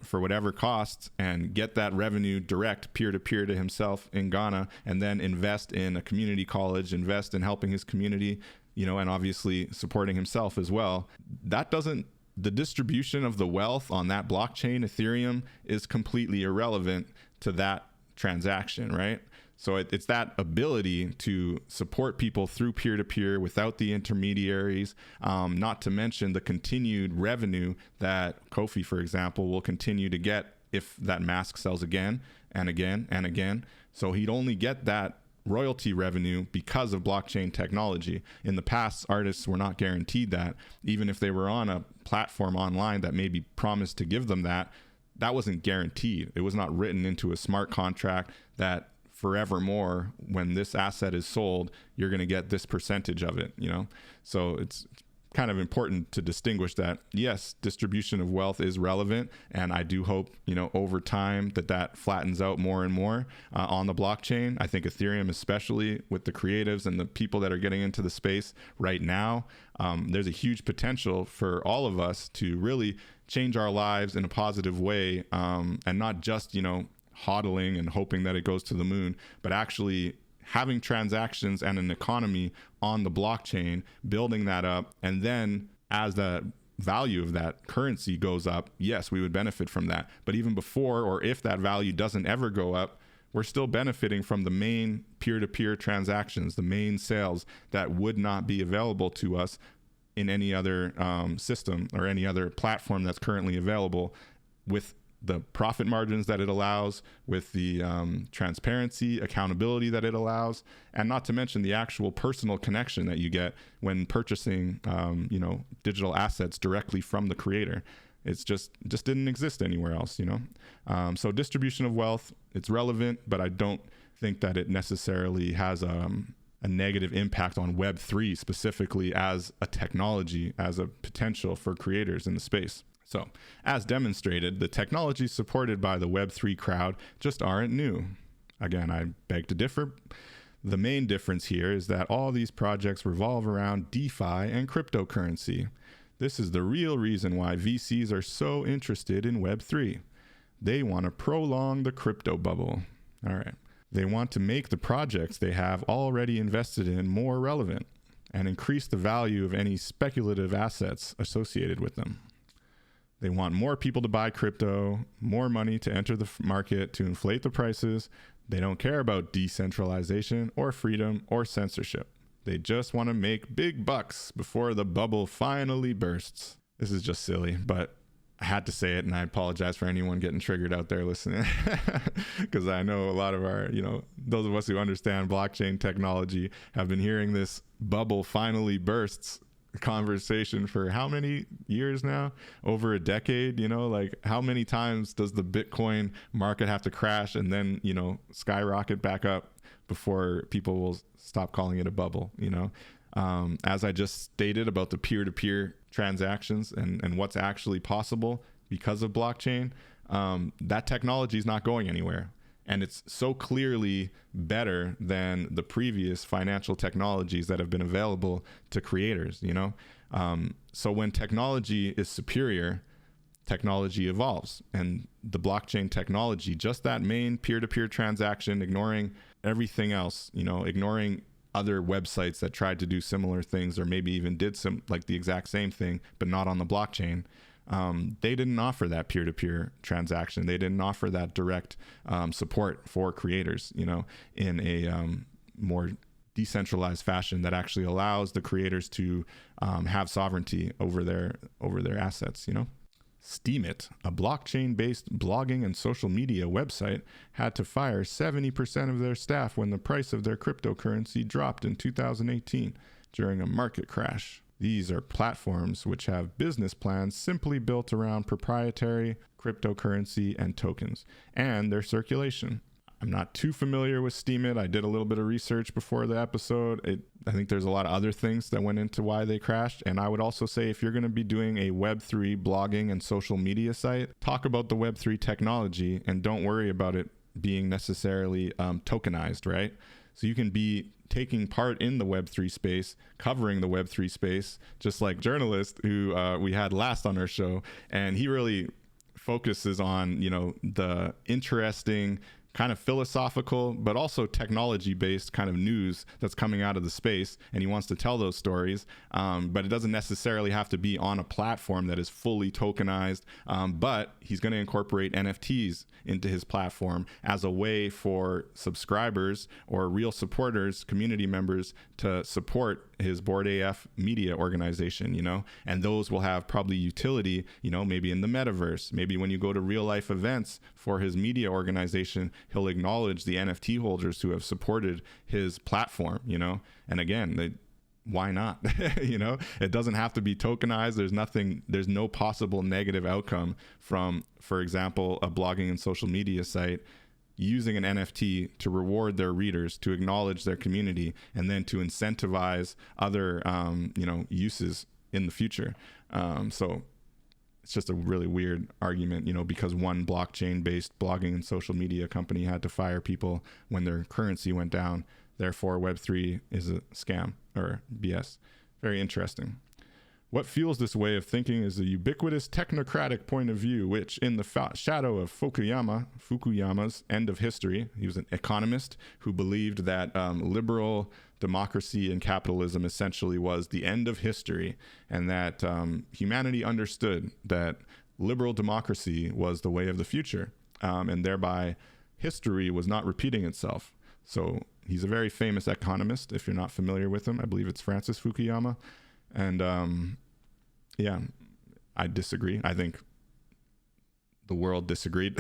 for whatever cost and get that revenue direct peer-to-peer to himself in Ghana, and then invest in a community college, invest in helping his community, and obviously supporting himself as well. The distribution of the wealth on that blockchain, Ethereum, is completely irrelevant to that transaction, right? So it's that ability to support people through peer-to-peer without the intermediaries, not to mention the continued revenue that Kofi, for example, will continue to get if that mask sells again and again and again. So he'd only get that royalty revenue because of blockchain technology. In the past, artists were not guaranteed that. Even if they were on a platform online that maybe promised to give them that wasn't guaranteed. It was not written into a smart contract that forevermore, when this asset is sold, you're going to get this percentage of it, So it's kind of important to distinguish that, yes, distribution of wealth is relevant. And I do hope, over time that flattens out more and more on the blockchain. I think Ethereum, especially with the creatives and the people that are getting into the space right now, there's a huge potential for all of us to really change our lives in a positive way, and not just, hodling and hoping that it goes to the moon, but actually having transactions and an economy on the blockchain, building that up. And then as the value of that currency goes up, yes, we would benefit from that. But even before, or if that value doesn't ever go up, we're still benefiting from the main peer-to-peer transactions, the main sales that would not be available to us in any other system or any other platform that's currently available, with the profit margins that it allows, with the transparency, accountability that it allows, and not to mention the actual personal connection that you get when purchasing, digital assets directly from the creator. It's just didn't exist anywhere else, So distribution of wealth, it's relevant, but I don't think that it necessarily has a negative impact on Web3 specifically as a technology, as a potential for creators in the space. So, as demonstrated, the technologies supported by the Web3 crowd just aren't new. Again, I beg to differ. The main difference here is that all these projects revolve around DeFi and cryptocurrency. This is the real reason why VCs are so interested in Web3. They want to prolong the crypto bubble. All right. They want to make the projects they have already invested in more relevant and increase the value of any speculative assets associated with them. They want more people to buy crypto, more money to enter the market to inflate the prices. They don't care about decentralization or freedom or censorship. They just want to make big bucks before the bubble finally bursts. This is just silly, but I had to say it, and I apologize for anyone getting triggered out there listening, because I know a lot of our, those of us who understand blockchain technology have been hearing this bubble finally bursts conversation for how many years now? Over a decade, like how many times does the Bitcoin market have to crash and then, skyrocket back up before people will stop calling it a bubble, As I just stated about the peer-to-peer transactions and what's actually possible because of blockchain, that technology is not going anywhere. And it's so clearly better than the previous financial technologies that have been available to creators, So when technology is superior, technology evolves. And the blockchain technology, just that main peer-to-peer transaction, ignoring everything else, ignoring other websites that tried to do similar things or maybe even did like the exact same thing, but not on the blockchain. They didn't offer that peer-to-peer transaction. They didn't offer that direct support for creators, in a more decentralized fashion that actually allows the creators to have sovereignty over their assets, Steemit, a blockchain-based blogging and social media website, had to fire 70% of their staff when the price of their cryptocurrency dropped in 2018 during a market crash. These are platforms which have business plans simply built around proprietary cryptocurrency and tokens and their circulation. I'm not too familiar with Steemit. I did a little bit of research before the episode. I think there's a lot of other things that went into why they crashed. And I would also say if you're going to be doing a Web3 blogging and social media site, talk about the Web3 technology and don't worry about it being necessarily tokenized, right? So you can be taking part in the Web3 space, covering the Web3 space, just like journalist who we had last on our show. And he really focuses on, the interesting kind of philosophical, but also technology-based kind of news that's coming out of the space. And he wants to tell those stories, but it doesn't necessarily have to be on a platform that is fully tokenized. But he's going to incorporate NFTs into his platform as a way for subscribers or real supporters, community members, to support his Bored AF media organization, and those will have probably utility, maybe in the metaverse, maybe when you go to real life events for his media organization, he'll acknowledge the NFT holders who have supported his platform, and again, why not? It doesn't have to be tokenized. There's no possible negative outcome from, for example, a blogging and social media site using an NFT to reward their readers, to acknowledge their community, and then to incentivize other, uses in the future. So it's just a really weird argument, because one blockchain-based blogging and social media company had to fire people when their currency went down. Therefore, Web3 is a scam or BS. Very interesting. What fuels this way of thinking is the ubiquitous technocratic point of view, which in the shadow of Fukuyama's end of history, he was an economist who believed that liberal democracy and capitalism essentially was the end of history, and that humanity understood that liberal democracy was the way of the future, and thereby history was not repeating itself. So he's a very famous economist. If you're not familiar with him, I believe it's Francis Fukuyama. And yeah, I disagree. I think the world disagreed,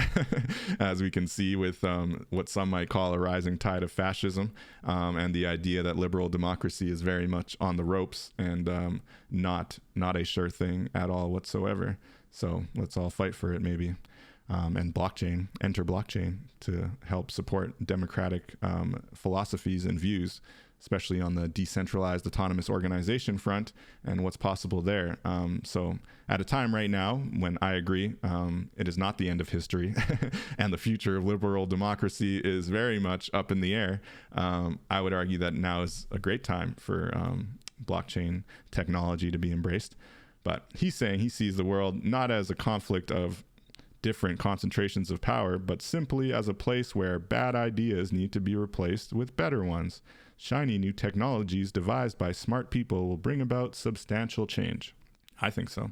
as we can see with what some might call a rising tide of fascism, and the idea that liberal democracy is very much on the ropes and not a sure thing at all whatsoever. So let's all fight for it, maybe. And enter blockchain to help support democratic philosophies and views, especially on the decentralized autonomous organization front and what's possible there. So at a time right now when I agree it is not the end of history and the future of liberal democracy is very much up in the air, I would argue that now is a great time for blockchain technology to be embraced. But he's saying he sees the world not as a conflict of different concentrations of power, but simply as a place where bad ideas need to be replaced with better ones. Shiny new technologies devised by smart people will bring about substantial change. I think so.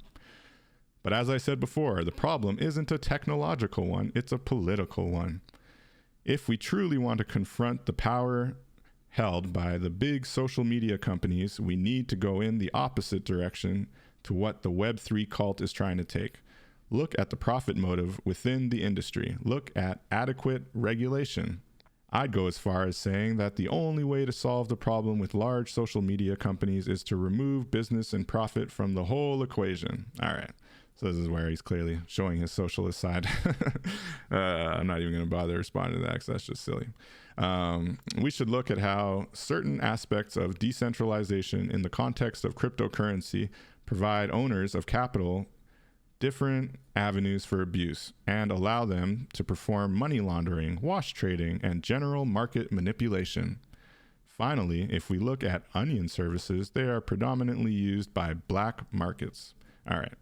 But as I said before, the problem isn't a technological one, it's a political one. If we truly want to confront the power held by the big social media companies, we need to go in the opposite direction to what the Web3 cult is trying to take. Look at the profit motive within the industry. Look at adequate regulation. I'd go as far as saying that the only way to solve the problem with large social media companies is to remove business and profit from the whole equation. All right. So this is where he's clearly showing his socialist side. I'm not even going to bother responding to that because that's just silly. We should look at how certain aspects of decentralization in the context of cryptocurrency provide owners of capital different avenues for abuse and allow them to perform money laundering, wash trading, and general market manipulation. Finally, if we look at onion services, they are predominantly used by black markets. All right.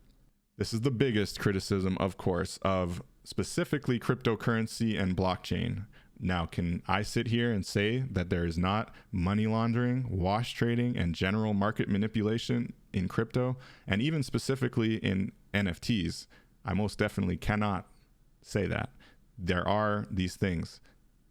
This is the biggest criticism, of course, of specifically cryptocurrency and blockchain. Now, can I sit here and say that there is not money laundering, wash trading, and general market manipulation in crypto, and even specifically in NFTs? I most definitely cannot say that. There are these things.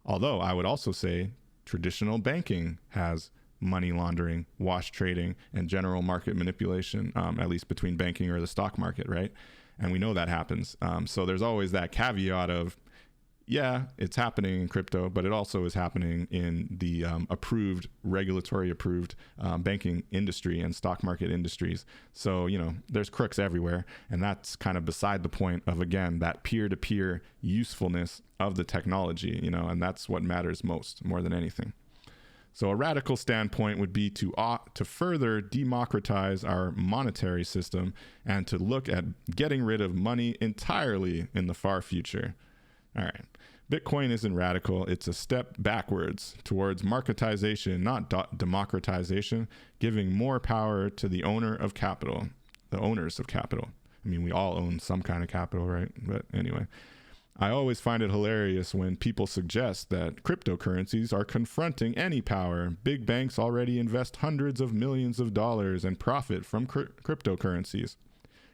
Although I would also say traditional banking has money laundering, wash trading, and general market manipulation, at least between banking or the stock market, right? And we know that happens. So there's always that caveat of, yeah, it's happening in crypto, but it also is happening in the regulatory approved banking industry and stock market industries. So, there's crooks everywhere. And that's kind of beside the point of, again, that peer-to-peer usefulness of the technology, and that's what matters more than anything. So a radical standpoint would be to further democratize our monetary system and to look at getting rid of money entirely in the far future. All right. Bitcoin isn't radical. It's a step backwards towards marketization, not democratization, giving more power to the owner of capital, the owners of capital. I mean, we all own some kind of capital, right? But anyway, I always find it hilarious when people suggest that cryptocurrencies are confronting any power. Big banks already invest hundreds of millions of dollars and profit from cryptocurrencies.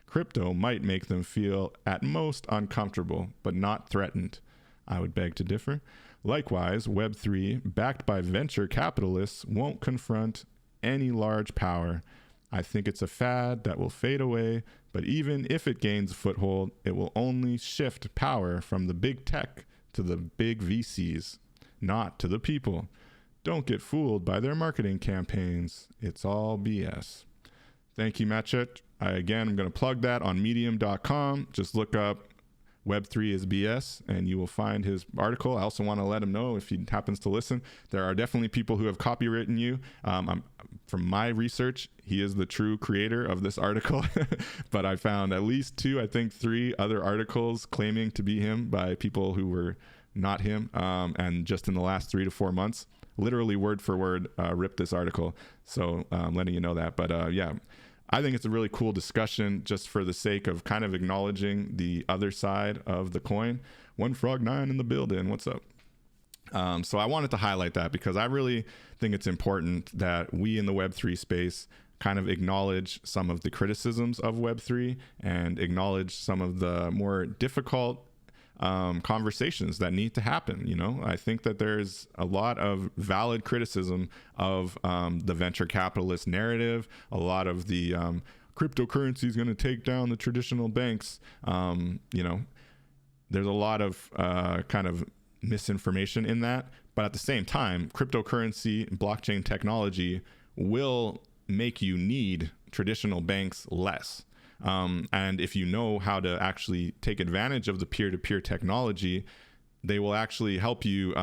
Crypto might make them feel at most uncomfortable, but not threatened. I would beg to differ. Likewise, Web3, backed by venture capitalists, won't confront any large power. I think it's a fad that will fade away, but even if it gains a foothold, it will only shift power from the big tech to the big VCs, not to the people. Don't get fooled by their marketing campaigns. It's all BS. Thank you, Matchet. I'm going to plug that on medium.com. Just look up Web3 is BS, and you will find his article. I also want to let him know, if he happens to listen, there are definitely people who have copywritten you. From my research, he is the true creator of this article, but I found at least 2, I think 3 other articles claiming to be him by people who were not him, and just in the last 3 to 4 months, literally word for word, ripped this article. So letting you know that. But yeah, I think it's a really cool discussion just for the sake of kind of acknowledging the other side of the coin. 1frog9 in the building. What's up? So I wanted to highlight that because I really think it's important that we in the Web3 space kind of acknowledge some of the criticisms of Web3 and acknowledge some of the more difficult conversations that need to happen. I think that there's a lot of valid criticism of the venture capitalist narrative, a lot of the cryptocurrency is going to take down the traditional banks. There's a lot of kind of misinformation in that, but at the same time, cryptocurrency and blockchain technology will make you need traditional banks less. And if you know how to actually take advantage of the peer-to-peer technology, they will actually help you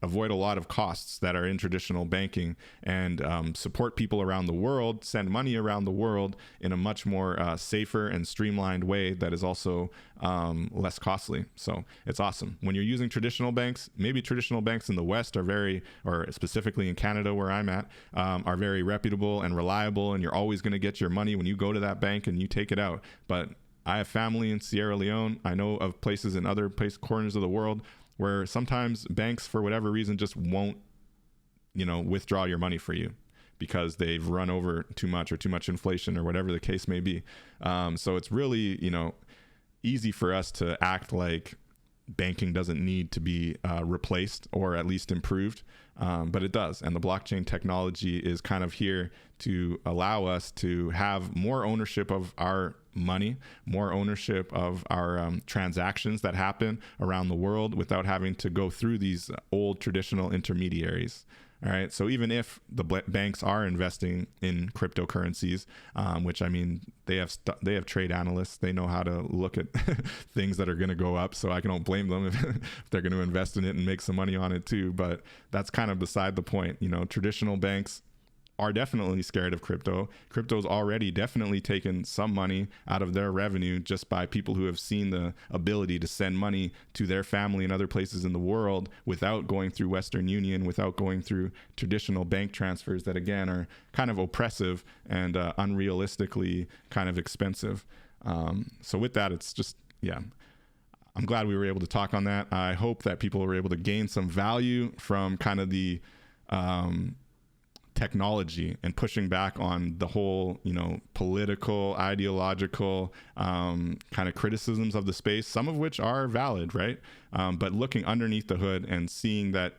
avoid a lot of costs that are in traditional banking and support people around the world, send money around the world in a much more safer and streamlined way that is also less costly. So it's awesome. When you're using traditional banks, maybe traditional banks in the West are very, or specifically in Canada where I'm at, are very reputable and reliable, and you're always going to get your money when you go to that bank and you take it out. But I have family in Sierra Leone. I know of places in other corners of the world where sometimes banks, for whatever reason, just won't, withdraw your money for you because they've run over too much or too much inflation or whatever the case may be. So it's really, easy for us to act like banking doesn't need to be replaced or at least improved, but it does. And the blockchain technology is kind of here to allow us to have more ownership of our money, more ownership of our transactions that happen around the world without having to go through these old traditional intermediaries. All right. So even if the banks are investing in cryptocurrencies, which I mean, they have trade analysts, they know how to look at things that are going to go up. So I don't blame them if they're going to invest in it and make some money on it too. But that's kind of beside the point. Traditional banks are definitely scared of crypto. Crypto's already definitely taken some money out of their revenue just by people who have seen the ability to send money to their family and other places in the world without going through Western Union, without going through traditional bank transfers that, again, are kind of oppressive and unrealistically kind of expensive. So with that, it's just, yeah, I'm glad we were able to talk on that. I hope that people were able to gain some value from kind of the technology and pushing back on the whole, political, ideological kind of criticisms of the space, some of which are valid, right? But looking underneath the hood and seeing that,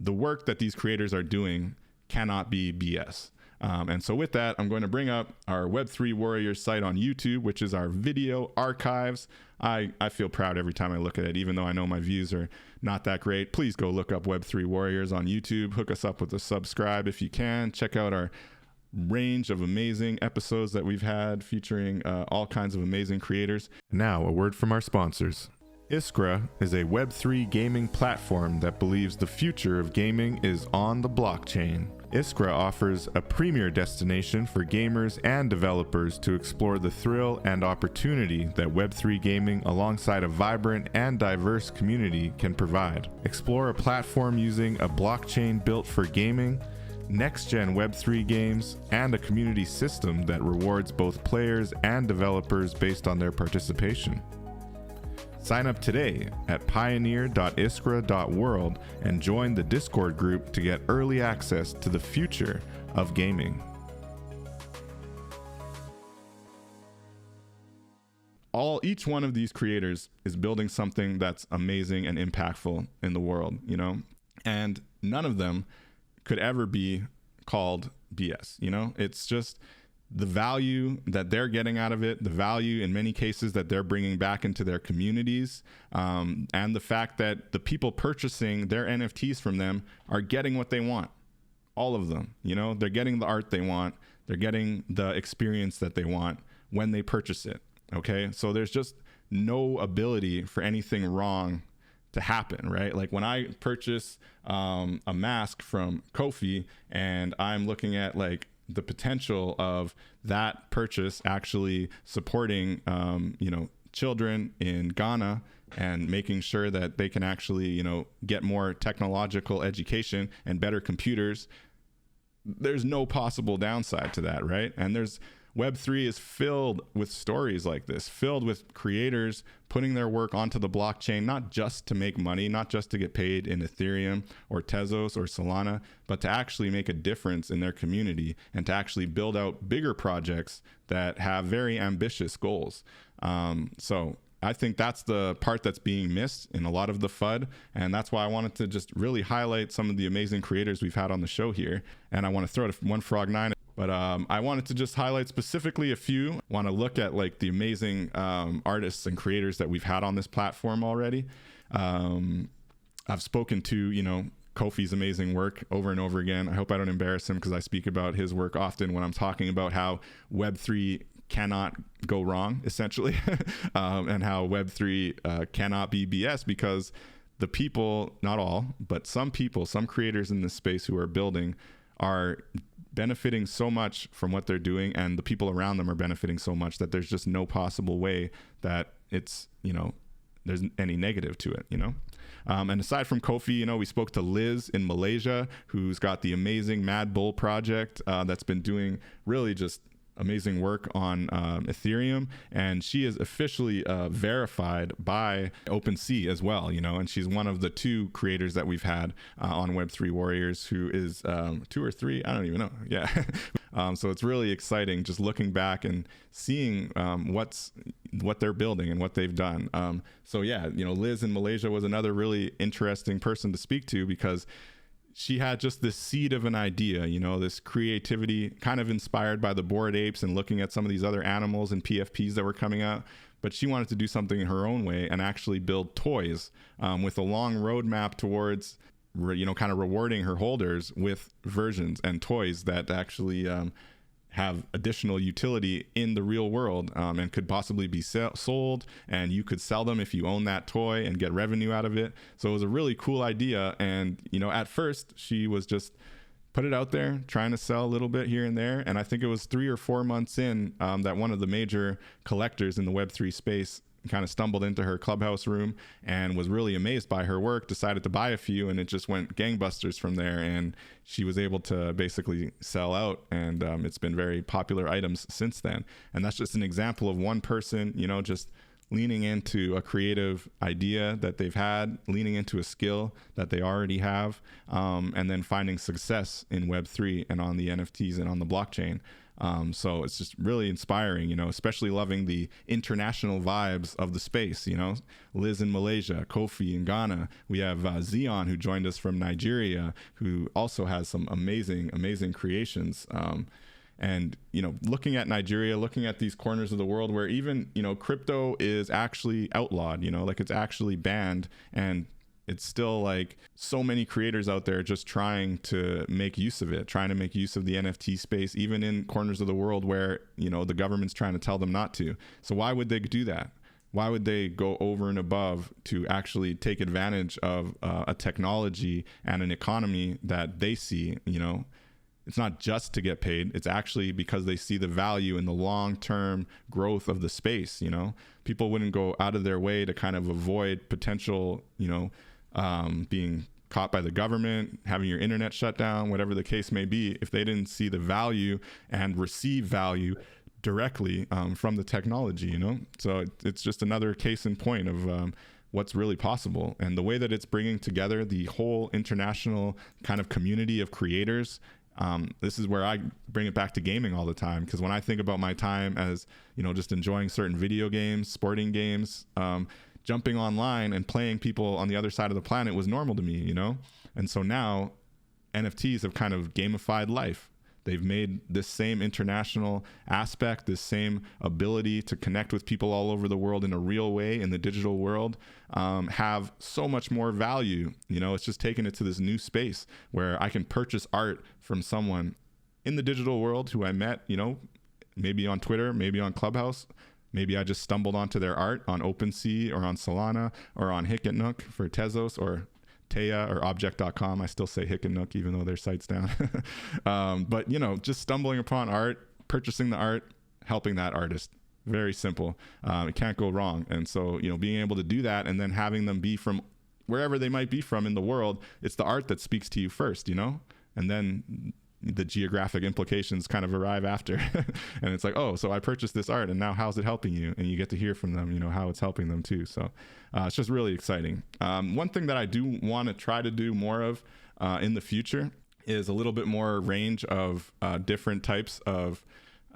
the work that these creators are doing cannot be BS. And so with that, I'm going to bring up our Web3 Warriors site on YouTube, which is our video archives. I feel proud every time I look at it, even though I know my views are not that great. Please go look up Web3 Warriors on YouTube. Hook us up with a subscribe if you can. Check out our range of amazing episodes that we've had featuring all kinds of amazing creators. Now, a word from our sponsors. Iskra is a Web3 gaming platform that believes the future of gaming is on the blockchain. Iskra offers a premier destination for gamers and developers to explore the thrill and opportunity that Web3 gaming alongside a vibrant and diverse community can provide. Explore a platform using a blockchain built for gaming, next-gen Web3 games, and a community system that rewards both players and developers based on their participation. Sign up today at pioneer.iskra.world and join the Discord group to get early access to the future of gaming. Each one of these creators is building something that's amazing and impactful in the world, and none of them could ever be called BS. It's just the value that they're getting out of it, the value in many cases that they're bringing back into their communities, and the fact that the people purchasing their NFTs from them are getting what they want. All of them, they're getting the art they want. They're getting the experience that they want when they purchase it. Okay. So there's just no ability for anything wrong to happen, right? Like when I purchase a mask from Kofi and I'm looking at like the potential of that purchase actually supporting, children in Ghana and making sure that they can actually, get more technological education and better computers. There's no possible downside to that, right? And Web3 is filled with stories like this, filled with creators putting their work onto the blockchain, not just to make money, not just to get paid in Ethereum or Tezos or Solana, but to actually make a difference in their community and to actually build out bigger projects that have very ambitious goals. So I think that's the part that's being missed in a lot of the FUD. And that's why I wanted to just really highlight some of the amazing creators we've had on the show here. And I want to throw to 1frog9. But I wanted to just highlight specifically a few. Want to look at like the amazing artists and creators that we've had on this platform already. I've spoken to, Kofi's amazing work over and over again. I hope I don't embarrass him because I speak about his work often when I'm talking about how Web3 cannot go wrong, essentially, and how Web3 cannot be BS because the people, not all, but some people, some creators in this space who are building are benefiting so much from what they're doing, and the people around them are benefiting so much that there's just no possible way that it's, there's any negative to it, And aside from Kofi, we spoke to Liz in Malaysia, who's got the amazing Mad Bull project that's been doing really just amazing work on Ethereum, and she is officially verified by OpenSea as well, and she's one of the 2 creators that we've had on Web3 Warriors who is 2 or 3, I don't even know. Yeah. So it's really exciting just looking back and seeing what they're building and what they've done. So yeah, Liz in Malaysia was another really interesting person to speak to because she had just this seed of an idea, this creativity kind of inspired by the Bored Apes and looking at some of these other animals and PFPs that were coming out. But she wanted to do something in her own way and actually build toys with a long roadmap towards, kind of rewarding her holders with versions and toys that actually have additional utility in the real world and could possibly be sold, and you could sell them if you own that toy and get revenue out of it. So it was a really cool idea. And, at first she was just put it out there, trying to sell a little bit here and there. And I think it was 3 or 4 months in that one of the major collectors in the Web3 space kind of stumbled into her clubhouse room and was really amazed by her work, decided to buy a few, and it just went gangbusters from there. And she was able to basically sell out, and it's been very popular items since then. And that's just an example of one person, just leaning into a creative idea that they've had, leaning into a skill that they already have, and then finding success in Web3 and on the NFTs and on the blockchain. So it's just really inspiring, especially loving the international vibes of the space, Liz in Malaysia, Kofi in Ghana. We have Zion, who joined us from Nigeria, who also has some amazing creations. And, looking at Nigeria, looking at these corners of the world where even, crypto is actually outlawed, it's actually banned, and it's still like so many creators out there just trying to make use of it, trying to make use of the NFT space, even in corners of the world where, the government's trying to tell them not to. So why would they do that? Why would they go over and above to actually take advantage of a technology and an economy that they see, It's not just to get paid. It's actually because they see the value in the long-term growth of the space. People wouldn't go out of their way to kind of avoid potential, being caught by the government, having your internet shut down, whatever the case may be, if they didn't see the value and receive value directly from the technology, So it's just another case in point of what's really possible. And the way that it's bringing together the whole international kind of community of creators. This is where I bring it back to gaming all the time, because when I think about my time as, just enjoying certain video games, sporting games, jumping online and playing people on the other side of the planet was normal to me, And so now NFTs have kind of gamified life. They've made this same international aspect, this same ability to connect with people all over the world in a real way in the digital world, have so much more value. It's just taken it to this new space where I can purchase art from someone in the digital world who I met, maybe on Twitter, maybe on Clubhouse. Maybe I just stumbled onto their art on OpenSea or on Solana or on Hic et Nunc for Tezos or Taya or object.com. I still say Hic et Nunc even though their site's down. But, just stumbling upon art, purchasing the art, helping that artist. Very simple. It can't go wrong. And so, being able to do that and then having them be from wherever they might be from in the world, it's the art that speaks to you first, and then the geographic implications kind of arrive after. And it's like, oh, so I purchased this art and now how's it helping you? And you get to hear from them, how it's helping them too. So it's just really exciting. One thing that I do want to try to do more of in the future is a little bit more range of different types of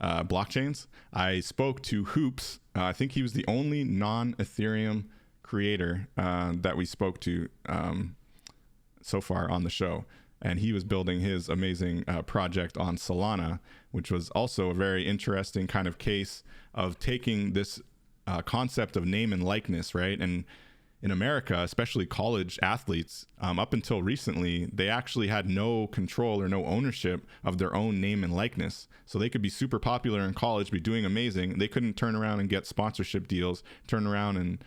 blockchains. I spoke to Hoops. I think he was the only non-Ethereum creator that we spoke to so far on the show. And he was building his amazing project on Solana, which was also a very interesting kind of case of taking this concept of name and likeness, right? And in America, especially college athletes, up until recently, they actually had no control or no ownership of their own name and likeness. So they could be super popular in college, be doing amazing. They couldn't turn around and get sponsorship deals, turn around and,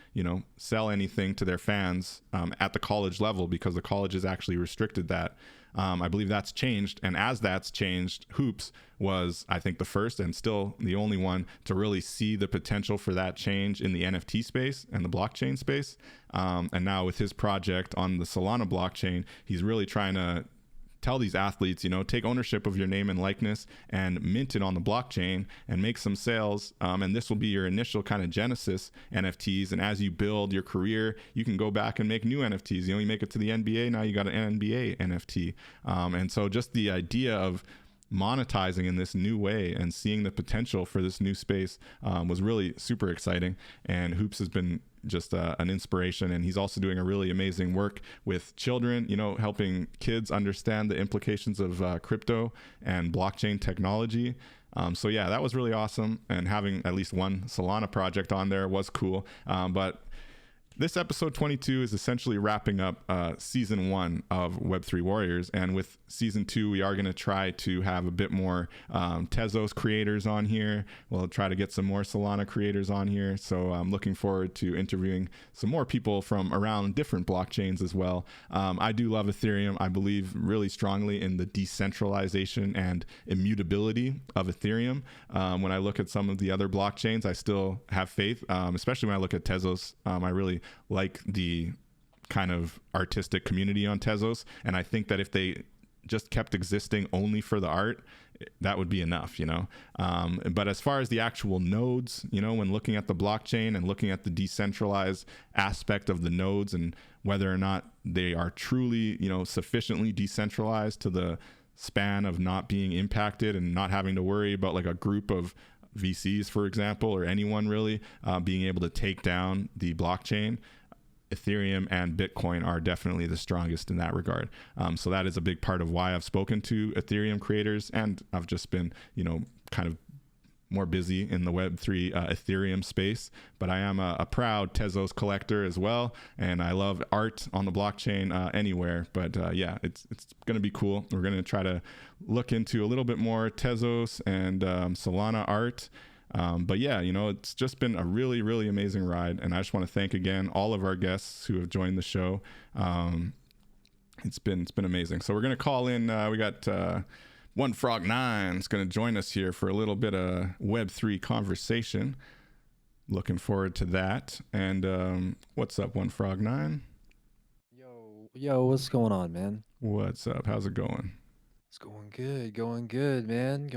sell anything to their fans at the college level because the colleges actually restricted that. I believe that's changed. And as that's changed, Hoops was, I think, the first and still the only one to really see the potential for that change in the NFT space and the blockchain space. And now with his project on the Solana blockchain, he's really trying to tell these athletes, take ownership of your name and likeness and mint it on the blockchain and make some sales. And this will be your initial kind of genesis NFTs. And as you build your career, you can go back and make new NFTs. You make it to the NBA. Now you got an NBA NFT. And so just the idea of monetizing in this new way and seeing the potential for this new space was really super exciting. And Hoops has been just an inspiration, and he's also doing a really amazing work with children, helping kids understand the implications of crypto and blockchain technology. So yeah, that was really awesome, and having at least one Solana project on there was cool. But this episode 22 is essentially wrapping up season 1 of Web3 Warriors. And with season 2, we are going to try to have a bit more Tezos creators on here. We'll try to get some more Solana creators on here. So I'm looking forward to interviewing some more people from around different blockchains as well. I do love Ethereum. I believe really strongly in the decentralization and immutability of Ethereum. When I look at some of the other blockchains, I still have faith, especially when I look at Tezos. I really like the kind of artistic community on Tezos, and I think that if they just kept existing only for the art, that would be enough, but as far as the actual nodes, when looking at the blockchain and looking at the decentralized aspect of the nodes and whether or not they are truly sufficiently decentralized to the span of not being impacted and not having to worry about like a group of VCs, for example, or anyone really being able to take down the blockchain, Ethereum and Bitcoin are definitely the strongest in that regard. So that is a big part of why I've spoken to Ethereum creators, and I've just been, kind of more busy in the Web3 Ethereum space. But I am a proud Tezos collector as well, and I love art on the blockchain anywhere. But yeah, it's going to be cool. We're going to try to look into a little bit more Tezos and Solana art. But yeah, it's just been a really, really amazing ride. And I just want to thank again all of our guests who have joined the show. It's been amazing. So we're going to call in, we got 1frog9 is going to join us here for a little bit of Web3 conversation. Looking forward to that. And what's up, 1frog9? Yo, what's going on, man? What's up? How's it going? It's going good, man.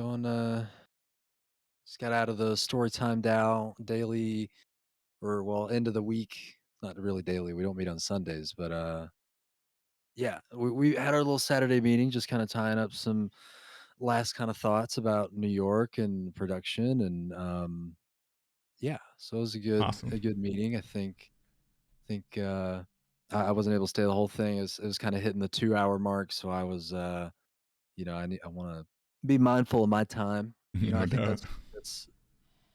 Just got out of the Storytime DAO daily, end of the week. Not really daily. We don't meet on Sundays, but yeah, we had our little Saturday meeting, just kind of tying up some last kind of thoughts about New York and production, and yeah, so it was a Awesome. good meeting. I wasn't able to stay the whole thing. It was kind of hitting the 2 hour mark, so I was I want to be mindful of my time. No I think doubt.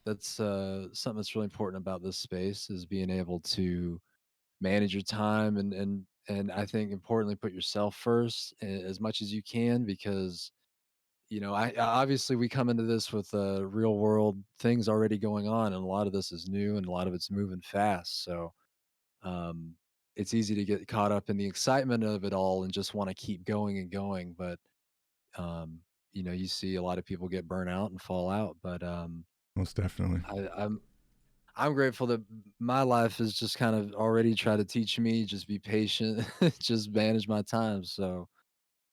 that's something that's really important about this space is being able to manage your time and I think importantly put yourself first as much as you can, because obviously we come into this with real world things already going on, and a lot of this is new and a lot of it's moving fast. So um, it's easy to get caught up in the excitement of it all and just want to keep going and going. But um, you see a lot of people get burnt out and fall out. But Most definitely. I'm grateful that my life has just kind of already tried to teach me just be patient, just manage my time. So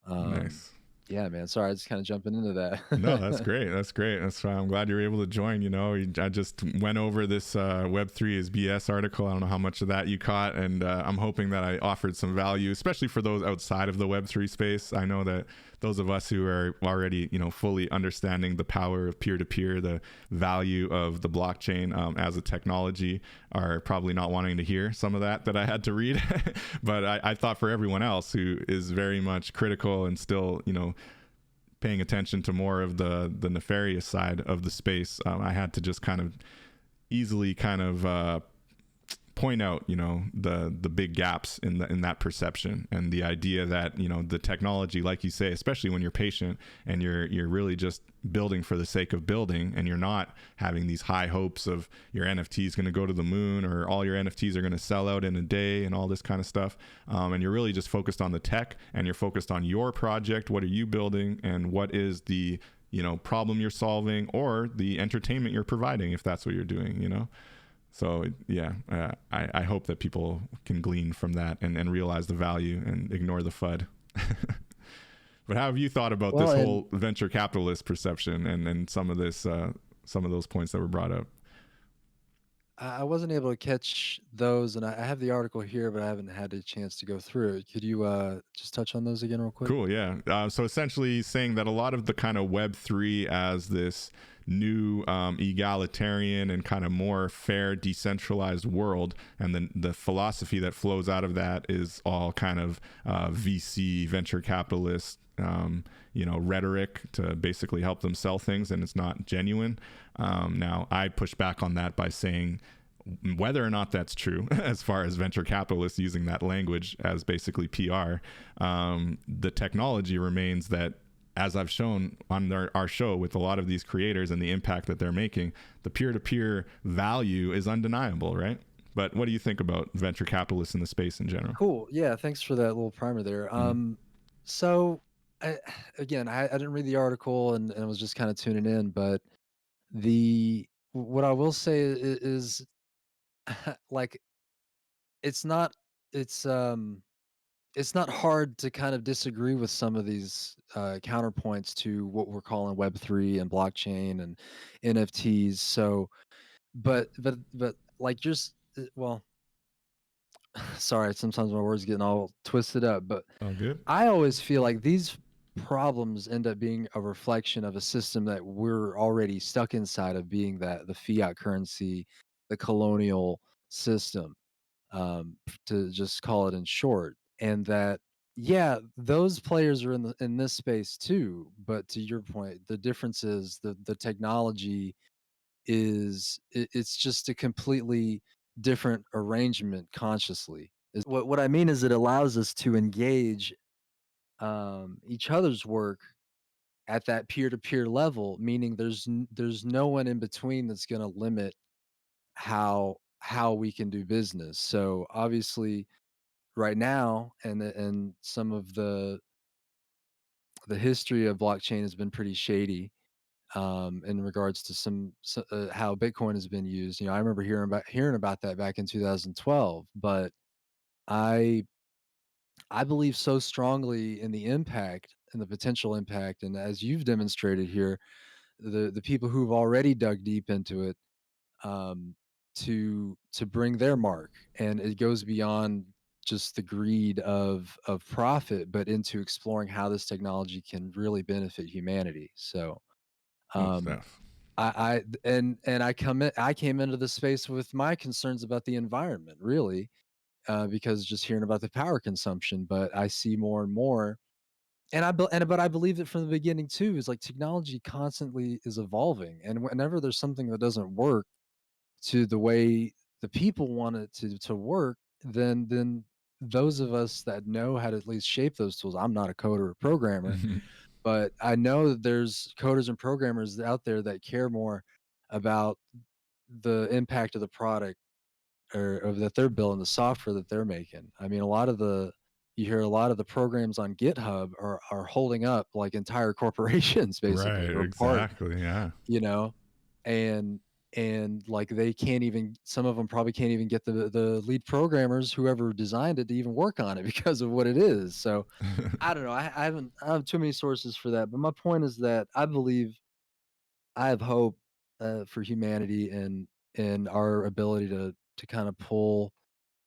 um, Nice. yeah, man. Sorry, I just kind of jumping into No, that's that. great. That's great. That's why I'm glad you're able to join. I just went over this Web3 is BS article. I don't know how much of that you caught, and I'm hoping that I offered some value, especially for those outside of the Web3 space. I know that those of us who are already, fully understanding the power of peer-to-peer, the value of the blockchain as a technology, are probably not wanting to hear some of that I had to read. But I thought for everyone else who is very much critical and still, paying attention to more of the nefarious side of the space, I had to just kind of easily point out, the big gaps in that perception, and the idea that, the technology, like you say, especially when you're patient and you're really just building for the sake of building, and you're not having these high hopes of your NFT is going to go to the moon, or all your NFTs are going to sell out in a day and all this kind of stuff. And you're really just focused on the tech, and you're focused on your project. What are you building, and what is the, problem you're solving, or the entertainment you're providing, if that's what you're doing, So yeah, I hope that people can glean from that and realize the value and ignore the FUD. But how have you thought about this whole venture capitalist perception and some of this some of those points that were brought up? I wasn't able to catch those, and I have the article here, but I haven't had a chance to go through it. Could you just touch on those again real quick? Cool, yeah. So essentially saying that a lot of the kind of Web3 as this new egalitarian and kind of more fair decentralized world, and then the philosophy that flows out of that is all kind of VC, venture capitalist, rhetoric to basically help them sell things, and it's not genuine. Now, I push back on that by saying whether or not that's true, as far as venture capitalists using that language as basically PR, the technology remains that, as I've shown on our show with a lot of these creators and the impact that they're making, the peer-to-peer value is undeniable, right? But what do you think about venture capitalists in the space in general? Cool. Yeah, thanks for that little primer there. Mm-hmm. So I, again, I didn't read the article and was just kind of tuning in, but what I will say is like it's not it's um it's not hard to kind of disagree with some of these counterpoints to what we're calling Web3 and blockchain and NFTs. So, but like just well, sorry, sometimes my words getting all twisted up, but Oh, good. I always feel like these problems end up being a reflection of a system that we're already stuck inside of, being that the fiat currency, the colonial system, to just call it in short. And that, yeah, those players are in this space too. But to your point, the difference is the technology it's just a completely different arrangement consciously. What I mean is it allows us to engage each other's work at that peer-to-peer level, meaning there's no one in between that's going to limit how we can do business. So obviously, right now, and some of the history of blockchain has been pretty shady in regards to how Bitcoin has been used. You know, I remember hearing about that back in 2012, but I I believe so strongly in the impact and the potential impact, and as you've demonstrated here, the people who've already dug deep into it, um, to bring their mark, and it goes beyond just the greed of profit, but into exploring how this technology can really benefit humanity. So, Most um, stuff. I came into the space with my concerns about the environment, really, because just hearing about the power consumption, but I see more and more, but I believe it from the beginning too. Is like technology constantly is evolving, and whenever there's something that doesn't work to the way the people want it to work, then those of us that know how to at least shape those tools. I'm not a coder or programmer, but I know that there's coders and programmers out there that care more about the impact of the product or that they're building, the software that they're making. I mean, you hear a lot of the programs on GitHub are holding up like entire corporations Right, basically, or part, exactly. Yeah. you know, and like they can't even, some of them probably can't even get the lead programmers, whoever designed it, to even work on it because of what it is. So I don't know. I have too many sources for that, but my point is that I have hope for humanity and our ability to kind of pull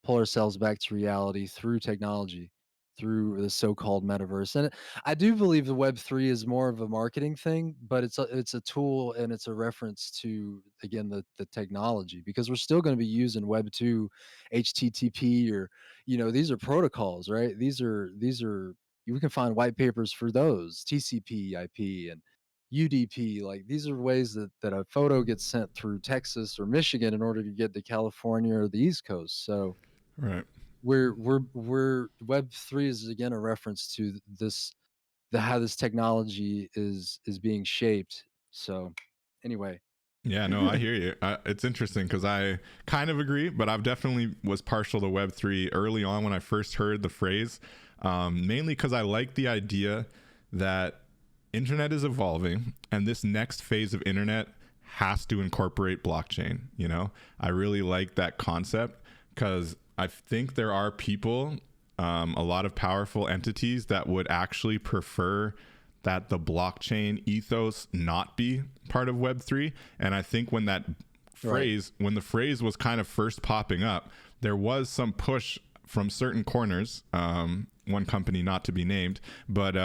ourselves back to reality through technology, through the so-called metaverse. And I do believe the Web3 is more of a marketing thing, but it's a tool, and it's a reference to, again, the technology, because we're still going to be using Web2, HTTP, or these are protocols, right? These are we can find white papers for those, TCP, IP, and UDP. Like, these are ways that a photo gets sent through Texas or Michigan in order to get to California or the East Coast. So Right. we're Web3 is again a reference to how this technology is being shaped. So anyway. Yeah, no, I hear you. It's interesting because I kind of agree, but I've definitely was partial to Web3 early on when I first heard the phrase, mainly because I like the idea that internet is evolving and this next phase of internet has to incorporate blockchain. I really like that concept because I think there are people, a lot of powerful entities that would actually prefer that the blockchain ethos not be part of Web3. And I think when that Right. phrase, when the phrase was kind of first popping up, there was some push from certain corners, one company not to be named, but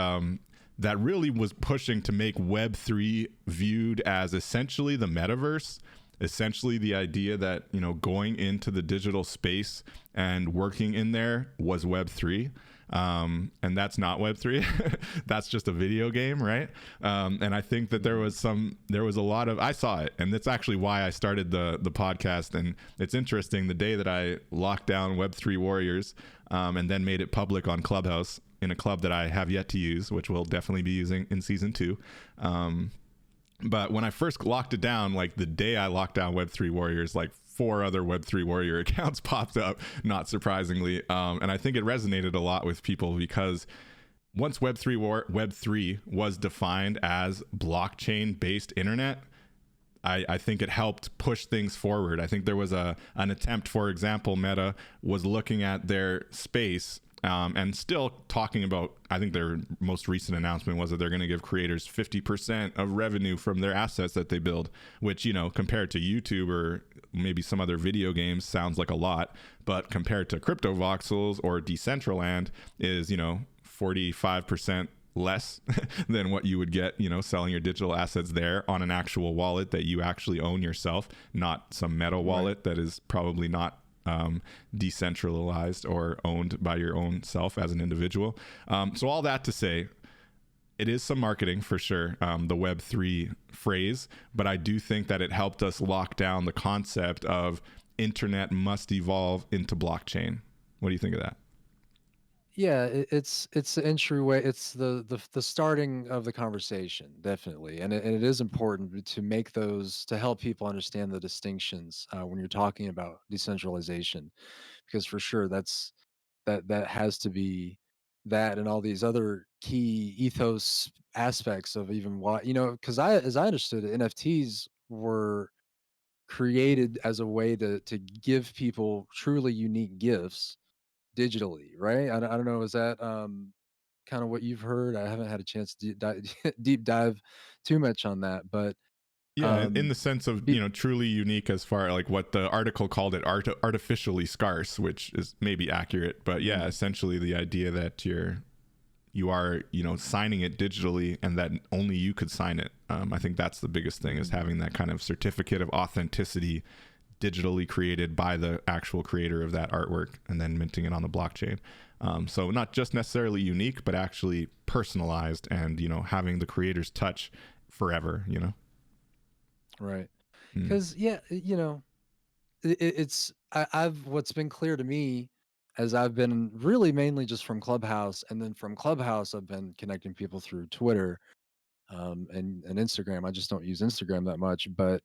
that really was pushing to make Web3 viewed as essentially the metaverse, essentially the idea that, you know, going into the digital space and working in there was Web3. And that's not Web3. That's just a video game, right? And I think that there was a lot of, I saw it, and that's actually why I started the podcast. And it's interesting, the day that I locked down Web3 Warriors, and then made it public on Clubhouse in a club that I have yet to use, which we'll definitely be using in season 2. But when I first locked it down, like the day I locked down Web3 Warriors, like 4 other Web3 Warrior accounts popped up, not surprisingly. And I think it resonated a lot with people because once Web3 was defined as blockchain-based internet, I think it helped push things forward. I think there was an attempt, for example, Meta was looking at their space and still talking about, I think their most recent announcement was that they're going to give creators 50% of revenue from their assets that they build, which, you know, compared to YouTube or maybe some other video games sounds like a lot, but compared to crypto voxels or Decentraland is, you know, 45% less than what you would get, you know, selling your digital assets there on an actual wallet that you actually own yourself, not some meta wallet that is probably not decentralized or owned by your own self as an individual. So all that to say, it is some marketing for sure, the Web3 phrase, but I do think that it helped us lock down the concept of internet must evolve into blockchain. What do you think of that? Yeah, it's the entryway. It's the starting of the conversation, definitely, and it is important to make those to help people understand the distinctions when you're talking about decentralization, because for sure that has to be that and all these other key ethos aspects of even why, you know, because as I understood it, NFTs were created as a way to give people truly unique gifts digitally, right? I don't know. Is that kind of what you've heard? I haven't had a chance to deep dive too much on that, but Yeah, in um, the sense of, be, you know, truly unique as far like what the article called it, artificially scarce, which is maybe accurate, but yeah, mm, essentially the idea that you are, you know, signing it digitally and that only you could sign it. I think that's the biggest thing, is mm, having that kind of certificate of authenticity digitally created by the actual creator of that artwork and then minting it on the blockchain. So not just necessarily unique, but actually personalized and, you know, having the creator's touch forever, you know? right? Mm. Because yeah, you know, it's I've what's been clear to me as I've been really mainly just from Clubhouse, and then from Clubhouse I've been connecting people through Twitter and Instagram. I just don't use Instagram that much, but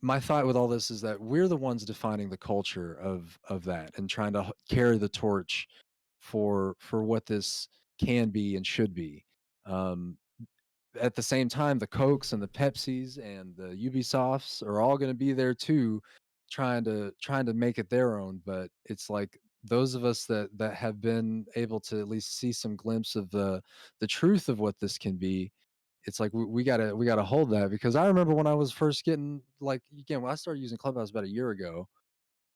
my thought with all this is that we're the ones defining the culture of that and trying to carry the torch for what this can be and should be. Um, at the same time, the Cokes and the Pepsis and the Ubisofts are all going to be there too, trying to make it their own. But it's like those of us that have been able to at least see some glimpse of the truth of what this can be. It's like we gotta hold that, because I remember when I was first getting, like, again, when I started using Clubhouse about a year ago,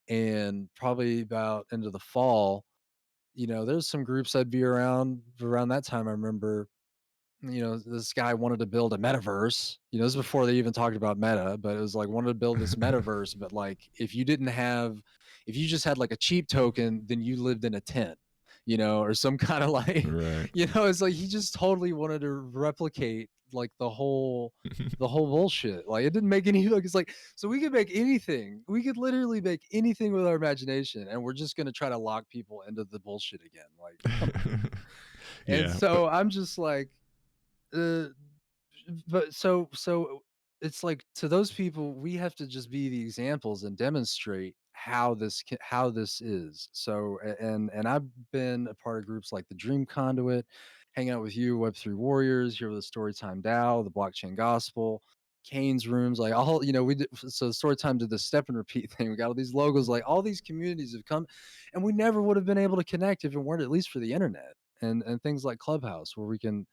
and probably about into the fall, you know, there's some groups I'd be around that time. I remember, you know, this guy wanted to build a metaverse. You know, this is before they even talked about Meta, but it was like wanted to build this metaverse, but like if you just had like a cheap token, then you lived in a tent, you know, or some kind of like, Right. you know, it's like he just totally wanted to replicate like the whole bullshit. Like it didn't make any like it's like so we could make anything. We could literally make anything with our imagination, and we're just gonna try to lock people into the bullshit again. Like, come on. And Yeah, but so I'm just like, uh, but so it's like to those people we have to just be the examples and demonstrate how this is. So and I've been a part of groups like the Dream Conduit, hang out with you, Web3 Warriors, here with the Storytime DAO, the Blockchain Gospel, Kane's rooms, like all, you know, we did. So Storytime did the step and repeat thing. We got all these logos, like all these communities have come, and we never would have been able to connect if it weren't at least for the internet and things like Clubhouse, where we can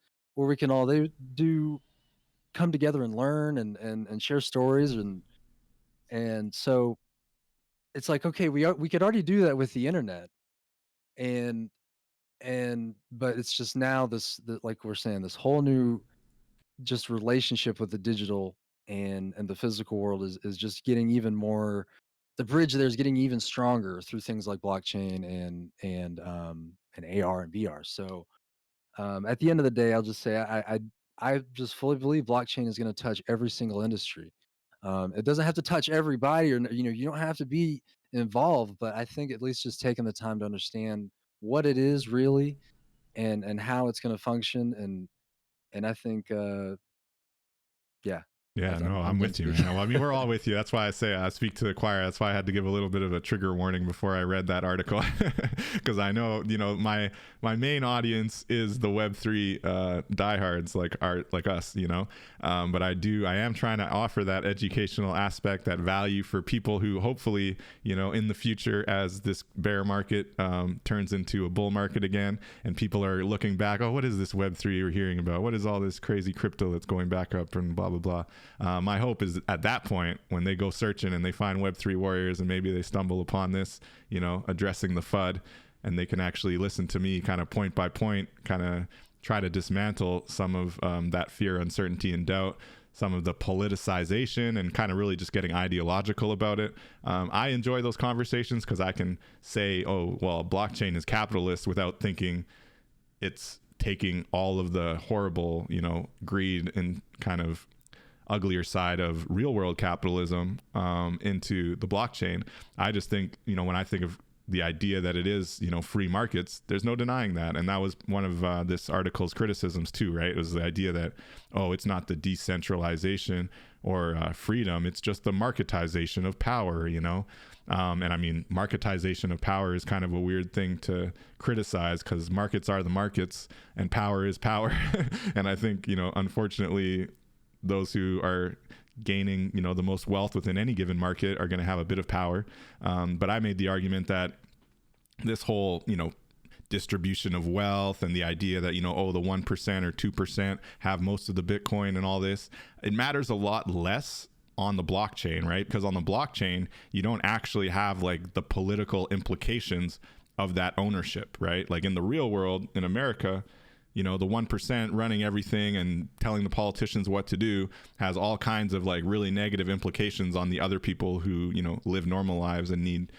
all they do come together and learn and share stories, and And so it's like, okay, we could already do that with the internet, and but it's just now like we're saying, this whole new just relationship with the digital and the physical world is just getting even more. The bridge there is getting even stronger through things like blockchain and AR and VR. So at the end of the day, I'll just say I just fully believe blockchain is going to touch every single industry. It doesn't have to touch everybody, or you don't have to be involved, but I think at least just taking the time to understand what it is really and how it's going to function, and I think yeah, Yeah, no, I'm I'm done with you, speaking. man. Well, I mean, we're all with you. That's why I say I speak to the choir. That's why I had to give a little bit of a trigger warning before I read that article, because I know, my main audience is the Web3 diehards like us, But I am trying to offer that educational aspect, that value for people who hopefully, in the future, as this bear market turns into a bull market again, and people are looking back, oh, what is this Web3 we're hearing about? What is all this crazy crypto that's going back up and blah blah blah. My hope is at that point, when they go searching and they find Web3 Warriors and maybe they stumble upon this, addressing the FUD, and they can actually listen to me kind of point by point, kind of try to dismantle some of that fear, uncertainty, and doubt, some of the politicization, and kind of really just getting ideological about it. I enjoy those conversations because I can say, oh, well, blockchain is capitalist without thinking it's taking all of the horrible, greed and kind of uglier side of real world capitalism into the blockchain. I just think, when I think of the idea that it is, free markets, there's no denying that. And that was one of this article's criticisms too, right? It was the idea that, oh, it's not the decentralization or freedom, it's just the marketization of power, and I mean, marketization of power is kind of a weird thing to criticize, because markets are the markets and power is power. And I think, unfortunately, those who are gaining, the most wealth within any given market are going to have a bit of power. But I made the argument that this whole, distribution of wealth and the idea that, the 1% or 2% have most of the Bitcoin and all this, it matters a lot less on the blockchain, right? Because on the blockchain, you don't actually have like the political implications of that ownership, right? Like in the real world, in America, the 1% running everything and telling the politicians what to do has all kinds of like really negative implications on the other people who, live normal lives and need,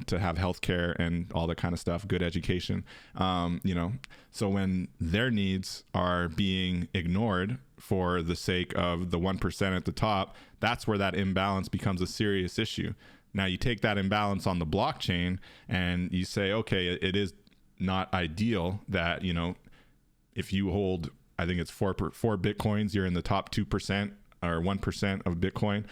to have healthcare and all that kind of stuff, good education. So when their needs are being ignored for the sake of the 1% at the top, that's where that imbalance becomes a serious issue. Now you take that imbalance on the blockchain and you say, okay, it is not ideal that, if you hold, I think it's four Bitcoins, you're in the top 2% or 1% of Bitcoin.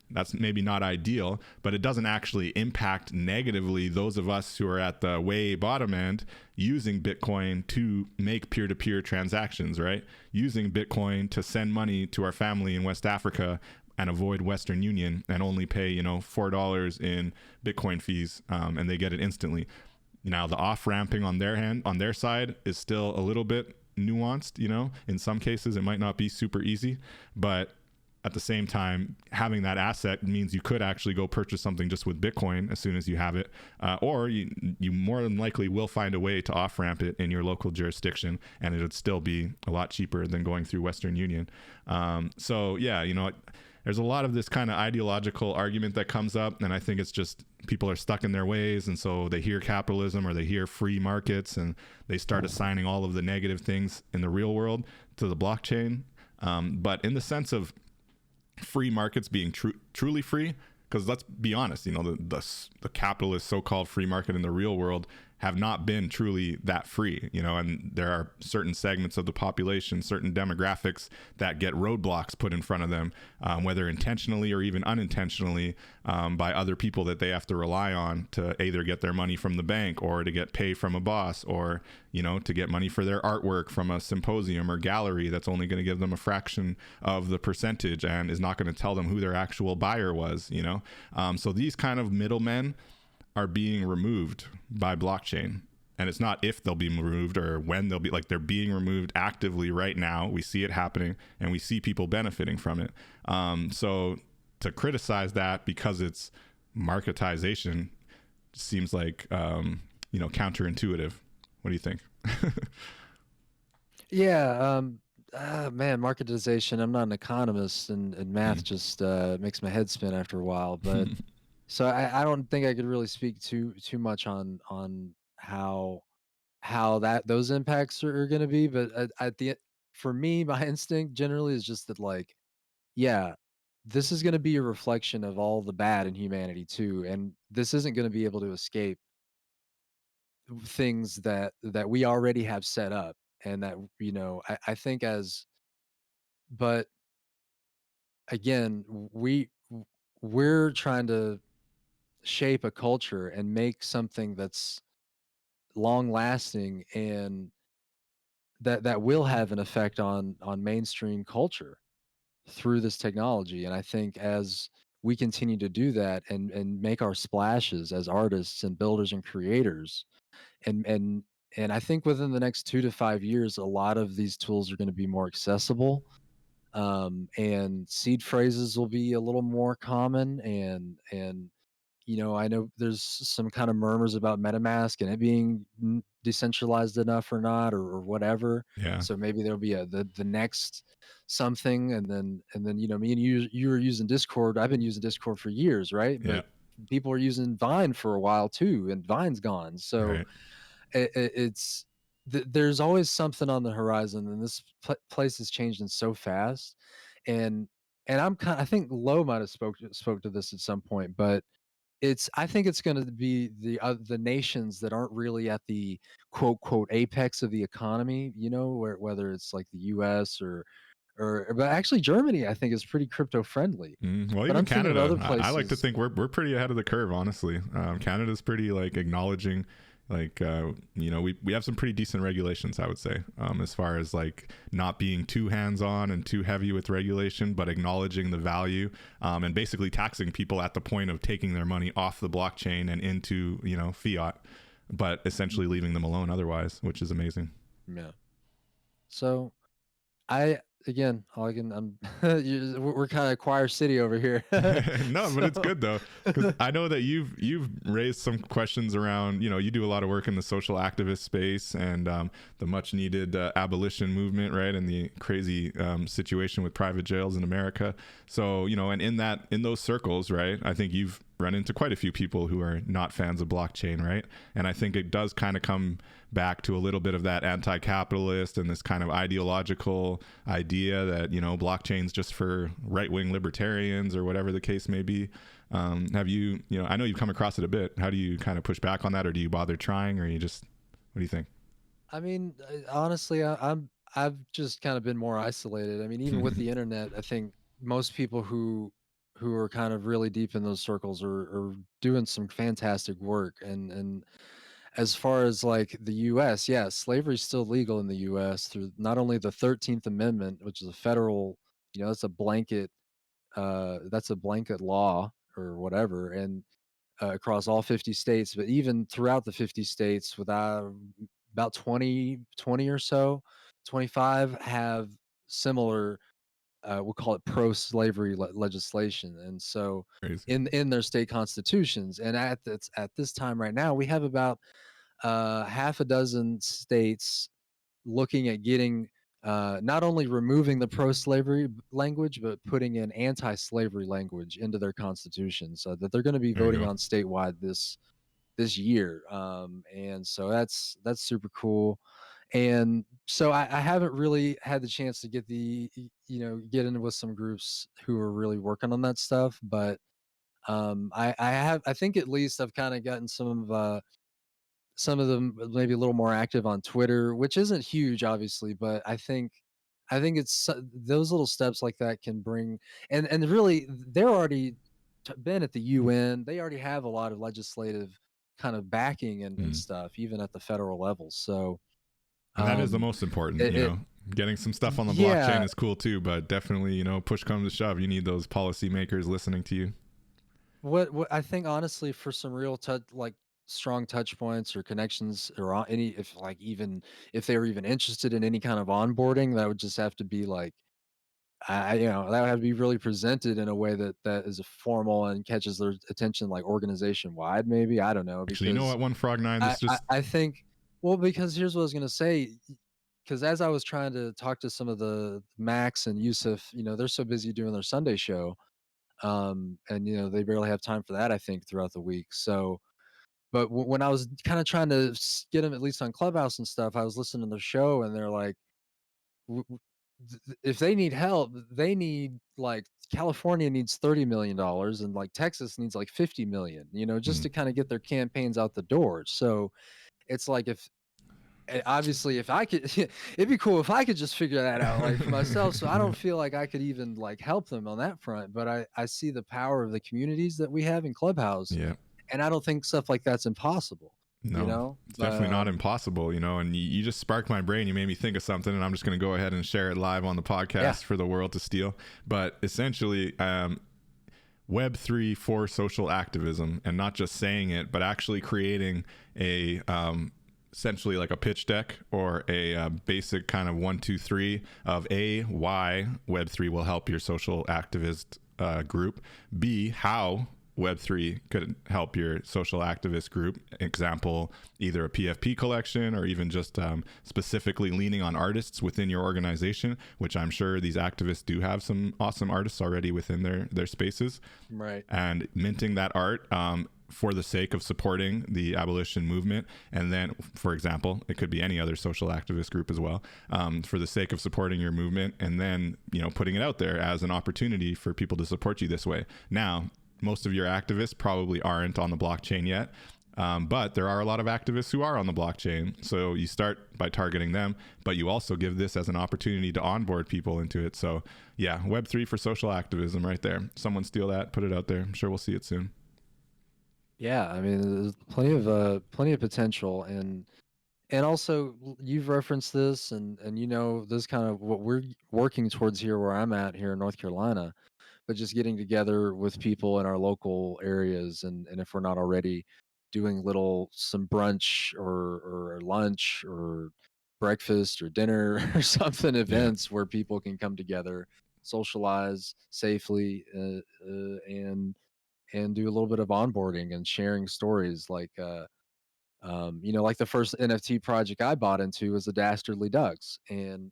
That's maybe not ideal, but it doesn't actually impact negatively those of us who are at the way bottom end using Bitcoin to make peer-to-peer transactions, right? Using Bitcoin to send money to our family in West Africa and avoid Western Union and only pay, $4 in Bitcoin fees, and they get it instantly. Now, the off-ramping on their side is still a little bit nuanced, in some cases it might not be super easy, but at the same time, having that asset means you could actually go purchase something just with Bitcoin as soon as you have it, or you more than likely will find a way to off-ramp it in your local jurisdiction, and it would still be a lot cheaper than going through Western Union. So yeah, there's a lot of this kind of ideological argument that comes up, and I think it's just people are stuck in their ways, and so they hear capitalism or they hear free markets and they start assigning all of the negative things in the real world to the blockchain. But in the sense of free markets being truly free, because let's be honest, the capitalist so-called free market in the real world have not been truly that free, and there are certain segments of the population, certain demographics that get roadblocks put in front of them, whether intentionally or even unintentionally, by other people that they have to rely on to either get their money from the bank or to get paid from a boss, or, to get money for their artwork from a symposium or gallery that's only going to give them a fraction of the percentage and is not going to tell them who their actual buyer was, So these kind of middlemen are being removed by blockchain, and it's not if they'll be removed or when they'll be, like, they're being removed actively right now. We see it happening and we see people benefiting from it. So to criticize that because it's marketization seems like counterintuitive. What do you think? Yeah, man, marketization. I'm not an economist, and math Mm. just makes my head spin after a while. But so I don't think I could really speak too much on how that those impacts are going to be. But at the for me, my instinct generally is just that, like, yeah, this is going to be a reflection of all the bad in humanity too, and this isn't going to be able to escape things that we already have set up, and that I think as but again, we're trying to shape a culture and make something that's long lasting and that will have an effect on mainstream culture through this technology. And I think as we continue to do that and make our splashes as artists and builders and creators, and and and I think within the next 2 to 5 years, a lot of these tools are going to be more accessible, and seed phrases will be a little more common. And I know there's some kind of murmurs about MetaMask and it being decentralized enough or not, or whatever. Yeah. So maybe there'll be the next something, and then me and you were using Discord. I've been using Discord for years, right? Yeah. But people are using Vine for a while too, and Vine's gone. So Right. it's there's always something on the horizon, and this place is changing so fast. And I think Lowe might have spoke to this at some point, but I think it's going to be the nations that aren't really at the quote apex of the economy, whether it's like the US but actually Germany I think is pretty crypto friendly. Well, But even I'm thinking of Canada, other I like to places. think we're pretty ahead of the curve. Honestly, Canada's pretty like acknowledging, like we have some pretty decent regulations. I would say, as far as like not being too hands on and too heavy with regulation, but acknowledging the value, and basically taxing people at the point of taking their money off the blockchain and into fiat, but essentially Mhm. leaving them alone otherwise, which is amazing. Yeah. So I again, all I can I'm we're kind of choir city over here. No, but it's So good though, because I know that you've raised some questions around. You do a lot of work in the social activist space and the much needed abolition movement, right? And the crazy situation with private jails in America. So and in those circles, right? I think you've run into quite a few people who are not fans of blockchain, right? And I think it does kind of come back to a little bit of that anti-capitalist and this kind of ideological idea that blockchain's just for right-wing libertarians or whatever the case may be. Have you I know you've come across it a bit. How do you kind of push back on that, or do you bother trying, or you just what do you think? I mean, honestly, I've just kind of been more isolated. I mean, even with the internet, I think most people who are kind of really deep in those circles are doing some fantastic work. And as far as like the U.S., yeah, slavery is still legal in the U.S. through not only the 13th Amendment, which is a federal, that's a blanket law or whatever, and across all 50 states, but even throughout the 50 states, without about 20 or so, 25 have similar, we'll call it pro-slavery legislation. And so Crazy. in their state constitutions, and at this time right now, we have about half a dozen states looking at getting not only removing the pro-slavery language, but putting in anti-slavery language into their constitutions, so that they're going to be There you voting go. on statewide this year. And so that's super cool. And so I haven't really had the chance to get in with some groups who are really working on that stuff, but I think at least I've kind of gotten some of them maybe a little more active on Twitter, which isn't huge, obviously, but I think it's those little steps like that can bring. And really they're already been at the UN. They already have a lot of legislative kind of backing and Mm. stuff, even at the federal level. So And that is the um, most important. it Getting some stuff on the blockchain yeah. is cool too, but definitely push comes to shove, you need those policymakers listening to you. What I think honestly, for some real like strong touch points or connections, or any, if like even if they were even interested in any kind of onboarding, that would just have to be like that would have to be really presented in a way that is formal and catches their attention, like organization wide, maybe. I don't know, Actually, you know because what, 1frog9, this just I think, well, because here's what I was gonna say. Because as I was trying to talk to some of the Max and Yusuf, they're so busy doing their Sunday show, and they barely have time for that. I think throughout the week. So, but when I was kind of trying to get them at least on Clubhouse and stuff, I was listening to their show, and they're like, if they need help, they need, like, California needs $30 million, and like Texas needs like 50 million, just mm, to kind of get their campaigns out the door. So it's like, if obviously, if I could, it'd be cool if I could just figure that out, like, for myself. So I don't feel like I could even, like, help them on that front. But I see the power of the communities that we have in Clubhouse, yeah. and I don't think stuff like that's impossible. You No, know, it's but definitely not impossible, and you just sparked my brain. You made me think of something, and I'm just going to go ahead and share it live on the yeah, podcast for the world to steal. But essentially, Web3 for social activism, and not just saying it, but actually creating a essentially like a pitch deck, or a basic kind of 1, 2, 3 of why Web3 will help your social activist group, B, how Web3 could help your social activist group. Example, either a PFP collection, or even just specifically leaning on artists within your organization, which I'm sure these activists do have some awesome artists already within their spaces, right. and minting that art for the sake of supporting the abolition movement. And then, for example, it could be any other social activist group as well, for the sake of supporting your movement, and then, putting it out there as an opportunity for people to support you this way. Now, most of your activists probably aren't on the blockchain yet, but there are a lot of activists who are on the blockchain. So you start by targeting them, but you also give this as an opportunity to onboard people into it. So yeah, Web3 for social activism right there. Someone steal that, put it out there. I'm sure we'll see it soon. Yeah, I mean, there's plenty of potential, and also, you've referenced this, and this is kind of what we're working towards here, where I'm at here in North Carolina. But just getting together with people in our local areas, and if we're not already doing some brunch, or lunch, or breakfast, or dinner, or something, Yeah. events where people can come together, socialize safely, and do a little bit of onboarding and sharing stories, like, like the first NFT project I bought into was the Dastardly Ducks, and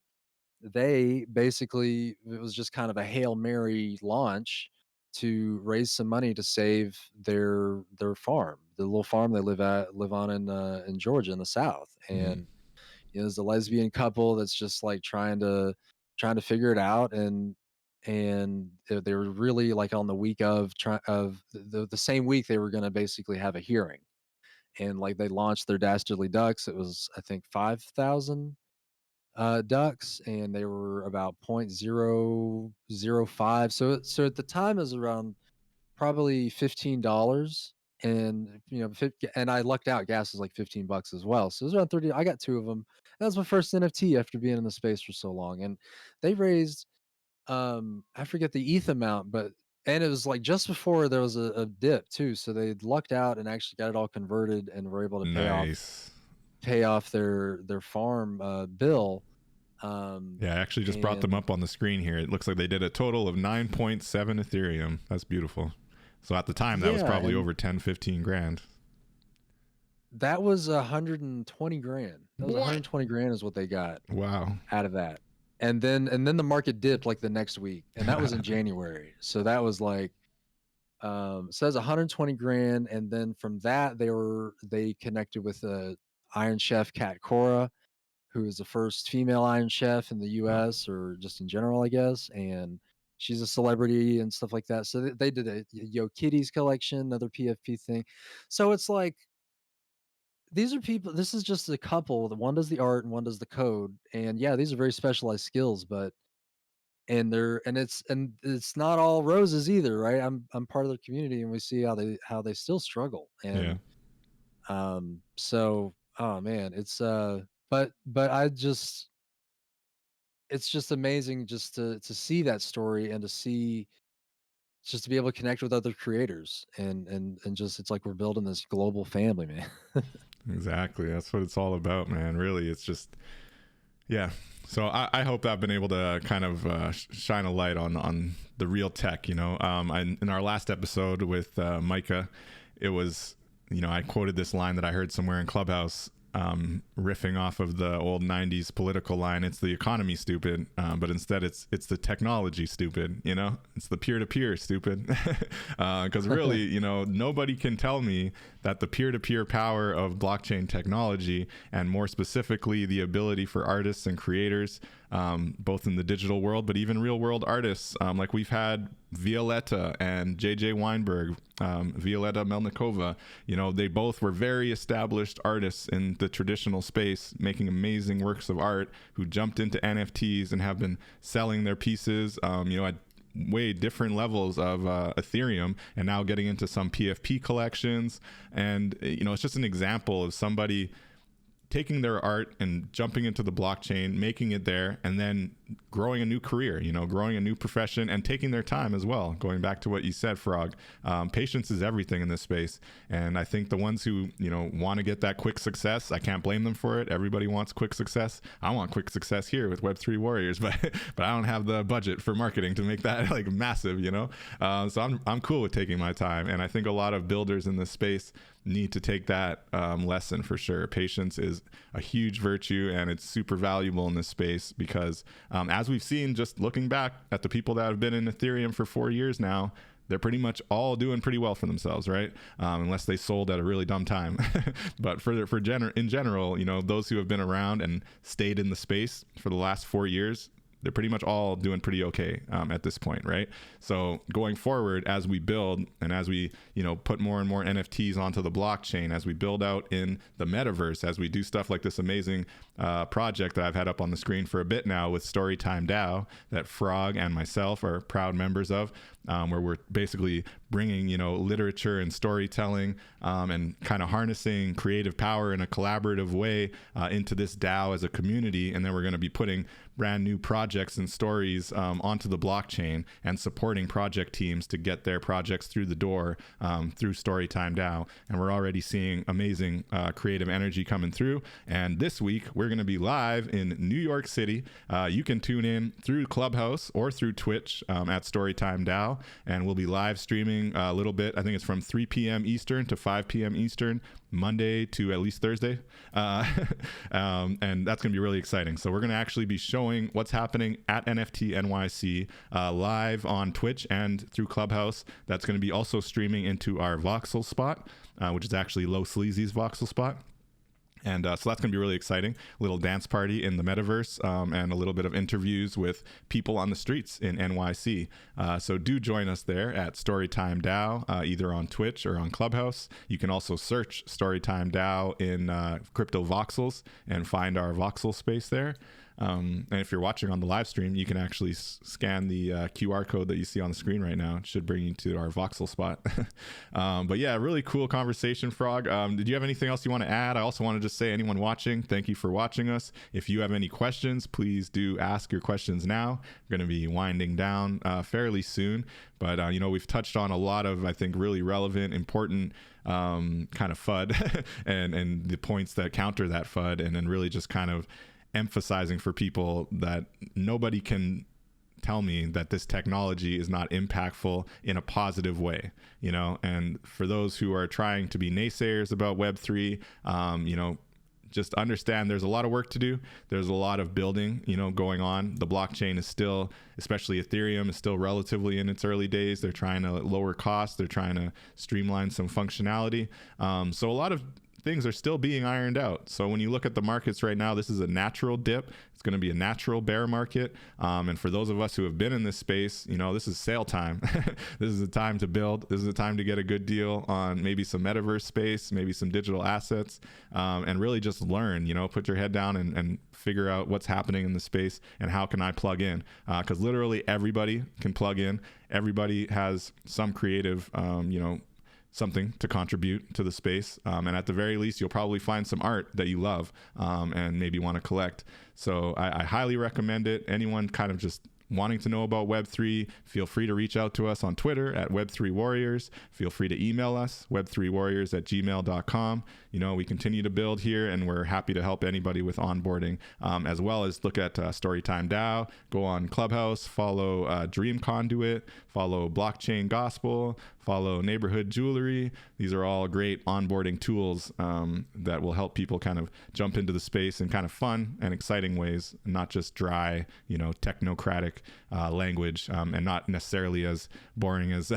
they basically, it was just kind of a Hail Mary launch to raise some money to save their farm, the little farm they live on in Georgia in the South. Mm. And there's a lesbian couple that's just like trying to figure it out, and they were really, like, on the week of the same week they were going to basically have a hearing, and, like, they launched their Dastardly Ducks. It was, I think, 5,000 ducks, and they were about 0.005. So at the time it was around probably $15, and and I lucked out. Gas is like $15 as well, so it was around 30. I got two of them. That was my first NFT after being in the space for so long, and they raised, I forget the ETH amount, but, and it was like just before there was a dip too, so they lucked out and actually got it all converted and were able to Nice. pay off their farm bill. um Yeah, I actually just brought them and up on the screen here. It looks like they did a total of 9.7 Ethereum. That's beautiful. So at the time, that was yeah, probably and over 10, 15 grand. that was 120 grand. That was What? 120 grand is what they got Wow. out of that. And then the market dipped like the next week, and that was in January. So that was like, so that's 120 grand. And then from that, they connected with Iron Chef Kat Cora, who is the first female Iron Chef in the Wow. US, or just in general, I guess. And she's a celebrity and stuff like that. So they did a Yo Kitties collection, another PFP thing. So it's like, these are people, this is just a couple. The one does the art and one does the code. And yeah, these are very specialized skills, but and it's not all roses either, right? I'm part of their community, and we see how they still struggle. Yeah. And so, oh man, but it's just amazing just to see that story, and to see, just to be able to connect with other creators, and just, it's like we're building this global family, man. Exactly. That's what it's all about, man. Really, it's just Yeah. So I hope I've been able to kind of shine a light on the real tech. In our last episode with Micah, it was, I quoted this line that I heard somewhere in Clubhouse, riffing off of the old 90s political line. It's the economy, stupid, but instead it's the technology, stupid. It's the peer-to-peer, stupid. Because really, nobody can tell me that the peer-to-peer power of blockchain technology, and more specifically the ability for artists and creators, both in the digital world but even real world artists, like we've had Violetta and JJ Weinberg, Violetta Melnikova. They both were very established artists in the traditional space, making amazing works of art, who jumped into NFTs and have been selling their pieces at way different levels of Ethereum, and now getting into some PFP collections. And it's just an example of somebody taking their art and jumping into the blockchain, making it there, and then growing a new career, growing a new profession, and taking their time as well. Going back to what you said, Frog, patience is everything in this space. And I think the ones who, want to get that quick success, I can't blame them for it. Everybody wants quick success. I want quick success here with Web3 Warriors, but I don't have the budget for marketing to make that like massive, so I'm cool with taking my time. And I think a lot of builders in this space need to take that lesson for sure. Patience is a huge virtue, and it's super valuable in this space because as we've seen, just looking back at the people that have been in Ethereum for 4 years now, they're pretty much all doing pretty well for themselves, right? Unless they sold at a really dumb time. But in general, those who have been around and stayed in the space for the last 4 years, they're pretty much all doing pretty okay at this point, right? So going forward, as we build and as we, put more and more NFTs onto the blockchain, as we build out in the metaverse, as we do stuff like this amazing project that I've had up on the screen for a bit now with Storytime DAO that Frog and myself are proud members of, where we're basically bringing, literature and storytelling and kind of harnessing creative power in a collaborative way into this DAO as a community. And then we're going to be putting brand new projects and stories onto the blockchain and supporting project teams to get their projects through the door through Storytime DAO. And we're already seeing amazing creative energy coming through. And this week, we're going to be live in New York City. You can tune in through Clubhouse or through Twitch at Storytime DAO, and we'll be live streaming a little bit. I think it's from 3 p.m. Eastern to 5 p.m. Eastern, Monday to at least Thursday. And that's going to be really exciting. So we're going to actually be showing what's happening at NFT NYC live on Twitch and through Clubhouse. That's going to be also streaming into our Voxel spot, which is actually Low Sleazy's Voxel spot. And so that's going to be really exciting. A little dance party in the metaverse and a little bit of interviews with people on the streets in NYC. So do join us there at Storytime DAO, either on Twitch or on Clubhouse. You can also search Storytime DAO in Crypto Voxels and find our Voxel space there. And if you're watching on the live stream, you can actually scan the QR code that you see on the screen right now. It should bring you to our Voxel spot. But yeah, really cool conversation, Frog. Did you have anything else you want to add? I also want to just say, anyone watching, thank you for watching us. If you have any questions, please do ask your questions now. We're going to be winding down fairly soon. But, we've touched on a lot of, I think, really relevant, important kind of FUD and the points that counter that FUD, and then really just kind of emphasizing for people that nobody can tell me that this technology is not impactful in a positive way, and for those who are trying to be naysayers about Web3, just understand there's a lot of work to do. There's a lot of building, going on. The blockchain is still, especially Ethereum, is still relatively in its early days. They're trying to lower costs. They're trying to streamline some functionality. So a lot of things are still being ironed out. So when you look at the markets right now, this is a natural dip. It's going to be a natural bear market. And for those of us who have been in this space, this is sale time. This is the time to build. This is the time to get a good deal on maybe some metaverse space, maybe some digital assets, and really just learn, put your head down and figure out what's happening in the space and how can I plug in? Because literally everybody can plug in. Everybody has some creative, something to contribute to the space. And at the very least, you'll probably find some art that you love and maybe want to collect. So I highly recommend it. Anyone kind of just wanting to know about Web3, feel free to reach out to us on Twitter at Web3 Warriors. Feel free to email us, web3warriors@gmail.com. We continue to build here, and we're happy to help anybody with onboarding, as well as look at Storytime DAO, go on Clubhouse, follow Dream Conduit, follow Blockchain Gospel, follow Neighborhood Jewelry. These are all great onboarding tools that will help people kind of jump into the space in kind of fun and exciting ways, not just dry, technocratic language, and not necessarily as boring as,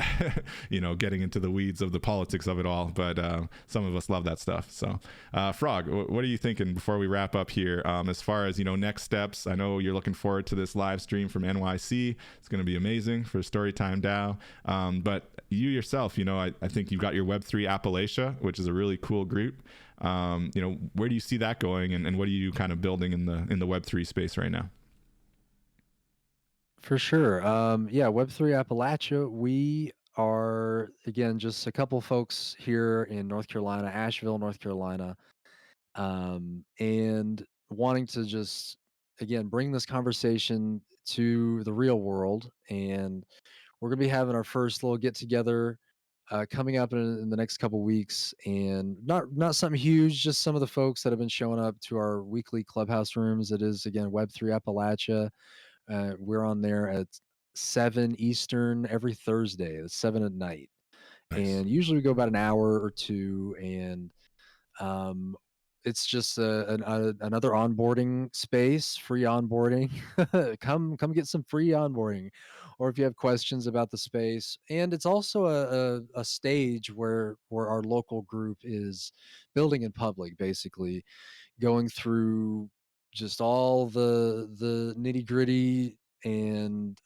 getting into the weeds of the politics of it all. But some of us love that stuff. So Frog, what are you thinking before we wrap up here? As far as, next steps, I know you're looking forward to this live stream from NYC. It's going to be amazing for Storytime DAO. But you yourself, I think you've got your Web3 Appalachia, which is a really cool group. Where do you see that going, and what are you kind of building in the Web3 space right now? For sure. Web3 Appalachia, we are, again, just a couple folks here in North Carolina, Asheville, North Carolina, and wanting to just, again, bring this conversation to the real world. And we're going to be having our first little get together coming up in the next couple weeks, and not something huge, just some of the folks that have been showing up to our weekly clubhouse rooms. It is, again, Web3 Appalachia. We're on there at 7 Eastern every Thursday. It's 7 at night. Nice. And usually we go about an hour or two, and um, it's just another onboarding space, free onboarding. Come get some free onboarding, or if you have questions about the space. And it's also a stage where our local group is building in public, basically going through just all the nitty gritty, and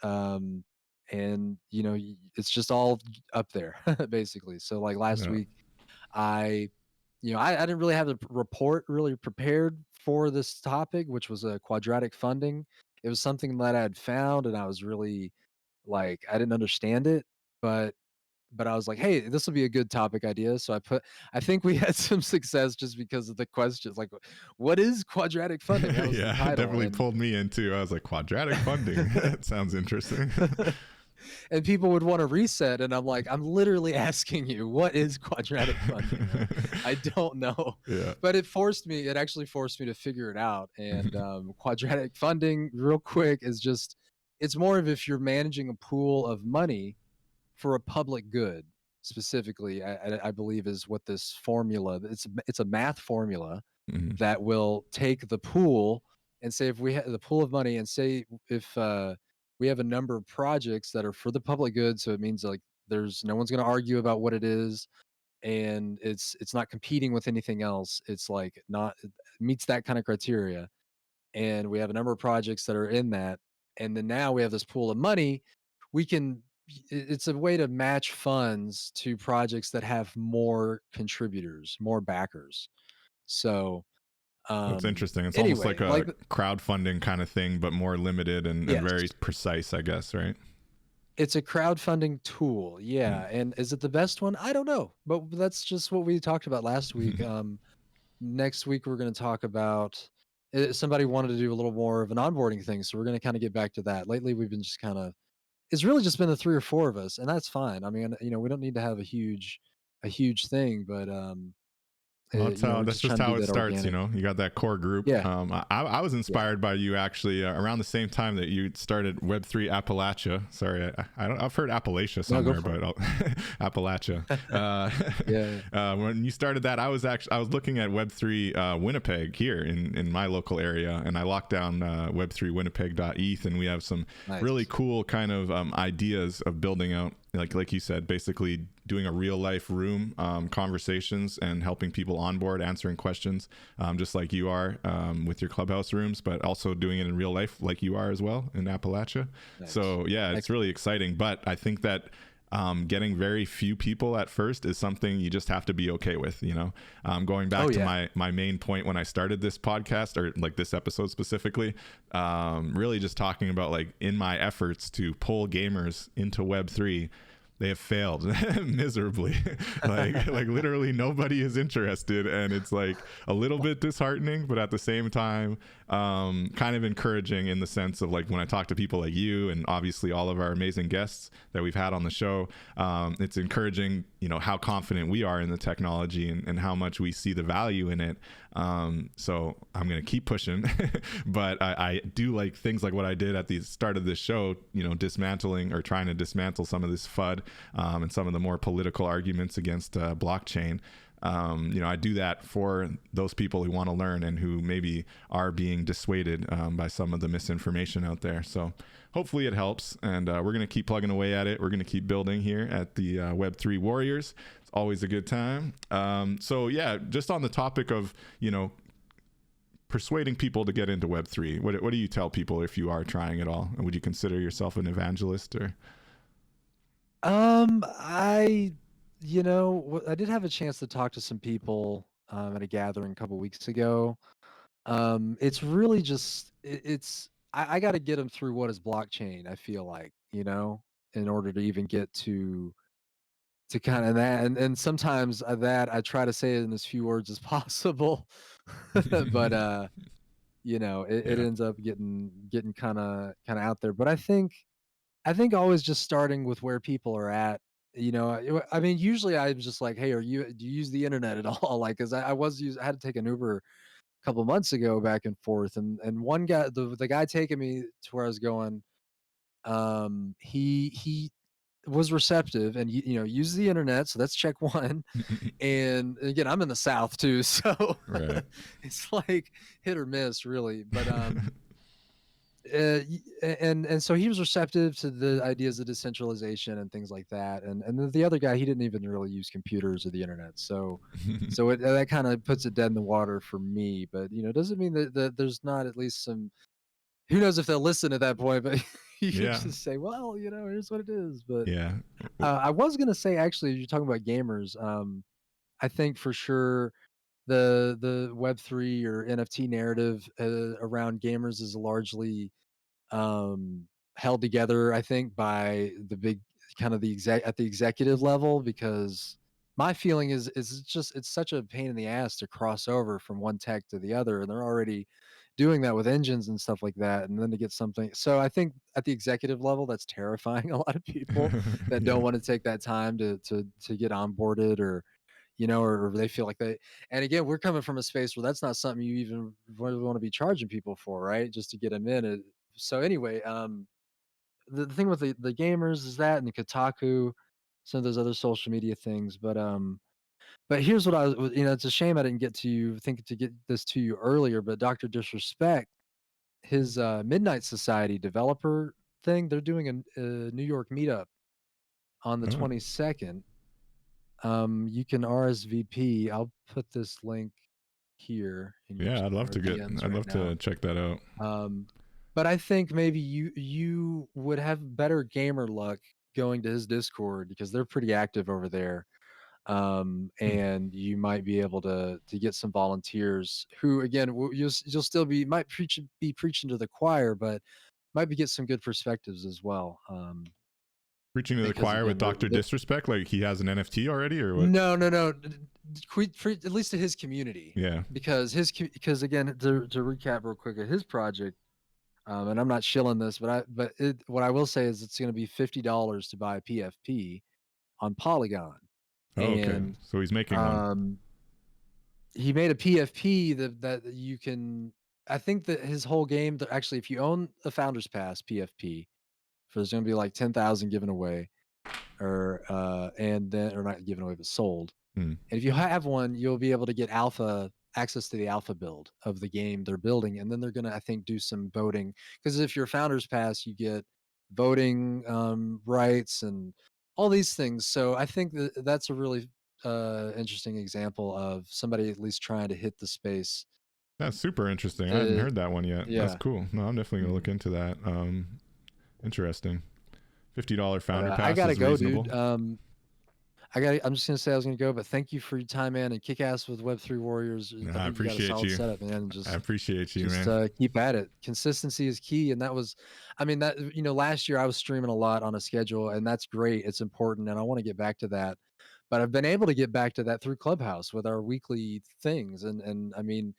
it's just all up there basically. So like last Yeah. week, I I didn't really have a report really prepared for this topic, which was a quadratic funding. It was something that I had found, and I was really like, I didn't understand it, but I was like, hey, this will be a good topic idea. So I think we had some success just because of the questions, like, what is quadratic funding? That was the Yeah, title. definitely pulled me into. I was like, quadratic funding. That sounds interesting. And people would want to reset, and I'm like, I'm literally asking you, what is quadratic funding? I don't know. Yeah. But it actually forced me to figure it out. And quadratic funding, real quick, is just, it's more of if you're managing a pool of money for a public good. Specifically, I believe is what this formula, it's a math formula Mm-hmm. that will take the pool and say, if we have the pool of money, and say if we have a number of projects that are for the public good, so it means like there's no one's going to argue about what it is, and it's not competing with anything else. It's like not, it meets that kind of criteria, and we have a number of projects that are in that, and then now we have this pool of money. We can, it's a way to match funds to projects that have more contributors, more backers. So That's interesting. It's almost anyway, like a crowdfunding kind of thing, but more limited and yes, very precise, I guess, right? it's a crowdfunding tool. Yeah. And is it the best one? I don't know, but that's just what we talked about last week. Next week, we're going to talk about, somebody wanted to do a little more of an onboarding thing. So we're going to kind of get back to that. Lately, we've been just kind of, it's really just been the 3 or 4 of us, and that's fine. I mean, we don't need to have a huge thing, but Well, we're that's just just trying to how do it that starts. organic. You got that core group. Yeah. I was Yeah. inspired by you actually around the same time that you started Web3 Appalachia. Sorry, I've heard Appalachia No, go somewhere, for but Appalachia. Yeah. When you started that, I was looking at Web3 Winnipeg here in my local area, and I locked down Web3Winnipeg.eth, and we have some Nice. really cool kind of ideas of building out, like you said, basically doing a real life room, conversations, and helping people onboard, answering questions, just like you are with your clubhouse rooms, but also doing it in real life like you are as well in Appalachia. Nice. So yeah, it's really exciting. But I think that getting very few people at first is something you just have to be okay with, going back to my main point when I started this podcast, or like this episode specifically, really just talking about like in my efforts to pull gamers into Web3, they have failed miserably. Like literally nobody is interested, and it's like a little bit disheartening, but at the same time kind of encouraging in the sense of like when I talk to people like you and obviously all of our amazing guests that we've had on the show, it's encouraging, you know, how confident we are in the technology and how much we see the value in it. So I'm going to keep pushing, but I do like things like what I did at the start of this show, you know, dismantling or trying to dismantle some of this FUD and some of the more political arguments against blockchain. You know, I do that for those people who want to learn and who maybe are being dissuaded by some of the misinformation out there. So hopefully it helps, and we're going to keep plugging away at it. We're going to keep building here at the Web3 Warriors. It's always a good time. So yeah, just on the topic of, you know, persuading people to get into Web3, what do you tell people if you are trying it all? Would you consider yourself an evangelist or? I, I did have a chance to talk to some people at a gathering a couple weeks ago. It's really just I got to get them through what is blockchain. I feel like, in order to even get to kind of that, and sometimes that I try to say it in as few words as possible, but it Yeah. ends up getting kind of out there. But I think always just starting with where people are at. I mean, usually I'm just like, hey, do you use the internet at all? Like, cause I had to take an Uber a couple months ago back and forth. And one guy, the guy taking me to where I was going, he was receptive and, used the internet. So that's check one. And again, I'm in the South too. So Right. it's like hit or miss really. But, and so he was receptive to the ideas of decentralization and things like that, and the other guy, he didn't even really use computers or the internet, so that kind of puts it dead in the water for me. But it doesn't mean that there's not at least some, who knows if they'll listen at that point. But you could Yeah. just say, well, here's what it is. But Yeah. I was gonna say, actually, you're talking about gamers. I think for sure the Web3 or NFT narrative around gamers is largely um, held together, I think, by the big kind of the at the executive level, because my feeling is it's such a pain in the ass to cross over from one tech to the other, and they're already doing that with engines and stuff like that, and then to get something. So I think at the executive level, that's terrifying a lot of people that don't Yeah. want to take that time to get onboarded, or they feel like they. And again, we're coming from a space where that's not something you even really want to be charging people for, right? Just to get them in. So anyway, the thing with the gamers is that, and the Kotaku, some of those other social media things. But here's what it's a shame I didn't think to get this to you earlier. But Dr. Disrespect, his Midnight Society developer thing, they're doing a New York meetup on the Oh, 22nd. You can RSVP. I'll put this link here in yeah. our DMs I'd right love now. to check that out. Um, but I think maybe you would have better gamer luck going to his Discord, because they're pretty active over there. Hmm. And you might be able to get some volunteers who, again, you'll still be preaching to the choir, but might be get some good perspectives as well. Preaching to the Because choir with again, Dr. Disrespect, like he has an NFT already or what? no, no, no. At least to his community, Yeah. because because again, to recap real quick, his project, and I'm not shilling this, what I will say is it's going to be $50 to buy a PFP on Polygon, Oh, okay. and So he's making one. um, he made a PFP that you can. I think that his whole game, actually, if you own a Founders Pass PFP, there's going to be like 10,000 given away, or not given away, but sold. Hmm. And if you have one, you'll be able to get access to the alpha build of the game they're building. And then they're going to, I think, do some voting. Because if you're Founders Pass, you get voting rights and all these things. So I think that's a really interesting example of somebody at least trying to hit the space. That's super interesting. I hadn't To, heard that one yet. That's yeah. cool. No, I'm definitely gonna look Mhm. into that. Interesting. $50 But founder I pass gotta is go, reasonable. dude. I'm just gonna say I was gonna go, but thank you for your time, man, and kick ass with Web3 Warriors. I I think you got a appreciate solid you. setup, man. And I just appreciate you, just man. keep at it. Consistency is key, and I mean, that last year I was streaming a lot on a schedule, and that's great. It's important, and I want to get back to that. But I've been able to get back to that through Clubhouse with our weekly things, and I mean,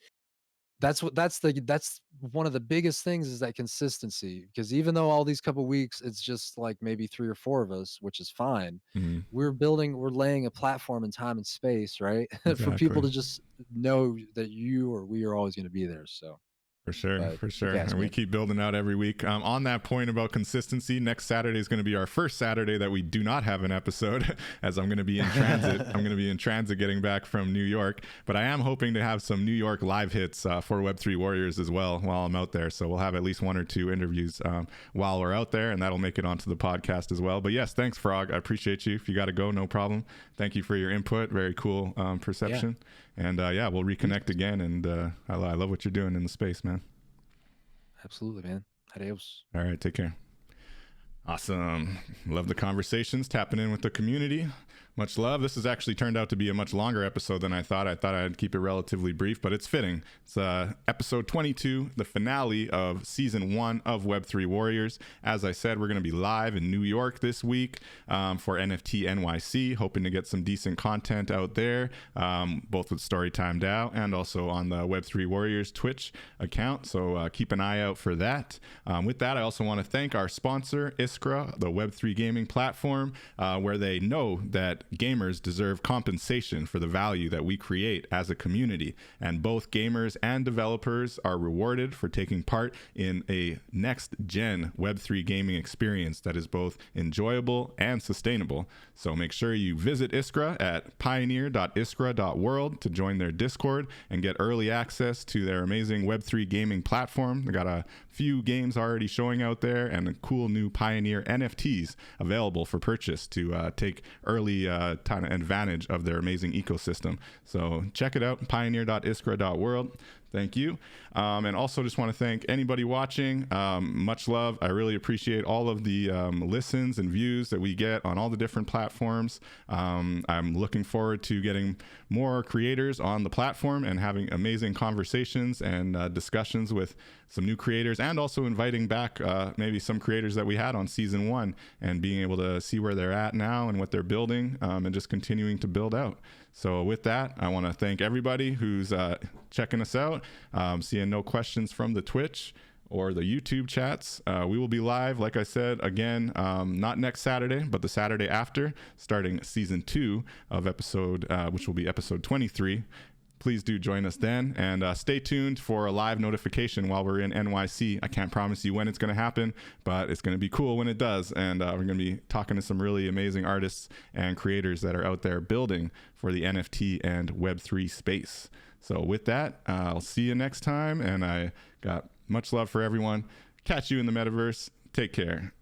that's one of the biggest things is that consistency, because even though all these couple weeks it's just like maybe 3 or 4 of us, which is fine, Mhm. we're laying a platform in time and space, right? For people Exactly. to just know that you or we are always going to be there. So, For sure, but for kick sure. ass, And we man. keep building out every week. On that point about consistency, next Saturday is going to be our first Saturday that we do not have an episode, as I'm going to be in transit. I'm going to be in transit getting back from New York, but I am hoping to have some New York live hits for Web3 Warriors as well while I'm out there. So we'll have at least 1 or 2 interviews while we're out there, and that'll make it onto the podcast as well. But yes, thanks, Frog. I appreciate you. If you got to go, no problem. Thank you for your input. Very cool perception. Yeah. And yeah, we'll reconnect again. And I love what you're doing in the space, man. Absolutely, man. Adios. All right, take care. Awesome. Love the conversations, tapping in with the community. Much love. This has actually turned out to be a much longer episode than I thought. I thought I'd keep it relatively brief, but it's fitting. It's episode 22, the finale of season 1 of Web3 Warriors. As I said, we're going to be live in New York this week for NFT NYC, hoping to get some decent content out there, both with Storytime DAO and also on the Web3 Warriors Twitch account. So keep an eye out for that. With that, I also want to thank our sponsor, Iskra, the Web3 gaming platform, where they know that gamers deserve compensation for the value that we create as a community, and both gamers and developers are rewarded for taking part in a next gen Web3 gaming experience that is both enjoyable and sustainable. So make sure you visit Iskra at pioneer.iskra.world to join their Discord and get early access to their amazing Web3 gaming platform. They got a few games already showing out there and cool new Pioneer NFTs available for purchase to take early advantage of their amazing ecosystem. So check it out, pioneer.iskra.world. Thank you. And also just want to thank anybody watching. Much love. I really appreciate all of the listens and views that we get on all the different platforms. I'm looking forward to getting more creators on the platform and having amazing conversations and discussions with some new creators, and also inviting back maybe some creators that we had on season 1 and being able to see where they're at now and what they're building, and just continuing to build out. So with that, I want to thank everybody who's checking us out. Seeing no questions from the Twitch or the YouTube chats. We will be live, like I said, again, not next Saturday, but the Saturday after, starting season 2 of episode, which will be episode 23. Please do join us then, and stay tuned for a live notification while we're in NYC. I can't promise you when it's going to happen, but it's going to be cool when it does. And we're going to be talking to some really amazing artists and creators that are out there building for the NFT and Web3 space. So with that, I'll see you next time, and I got much love for everyone. Catch you in the metaverse. Take care.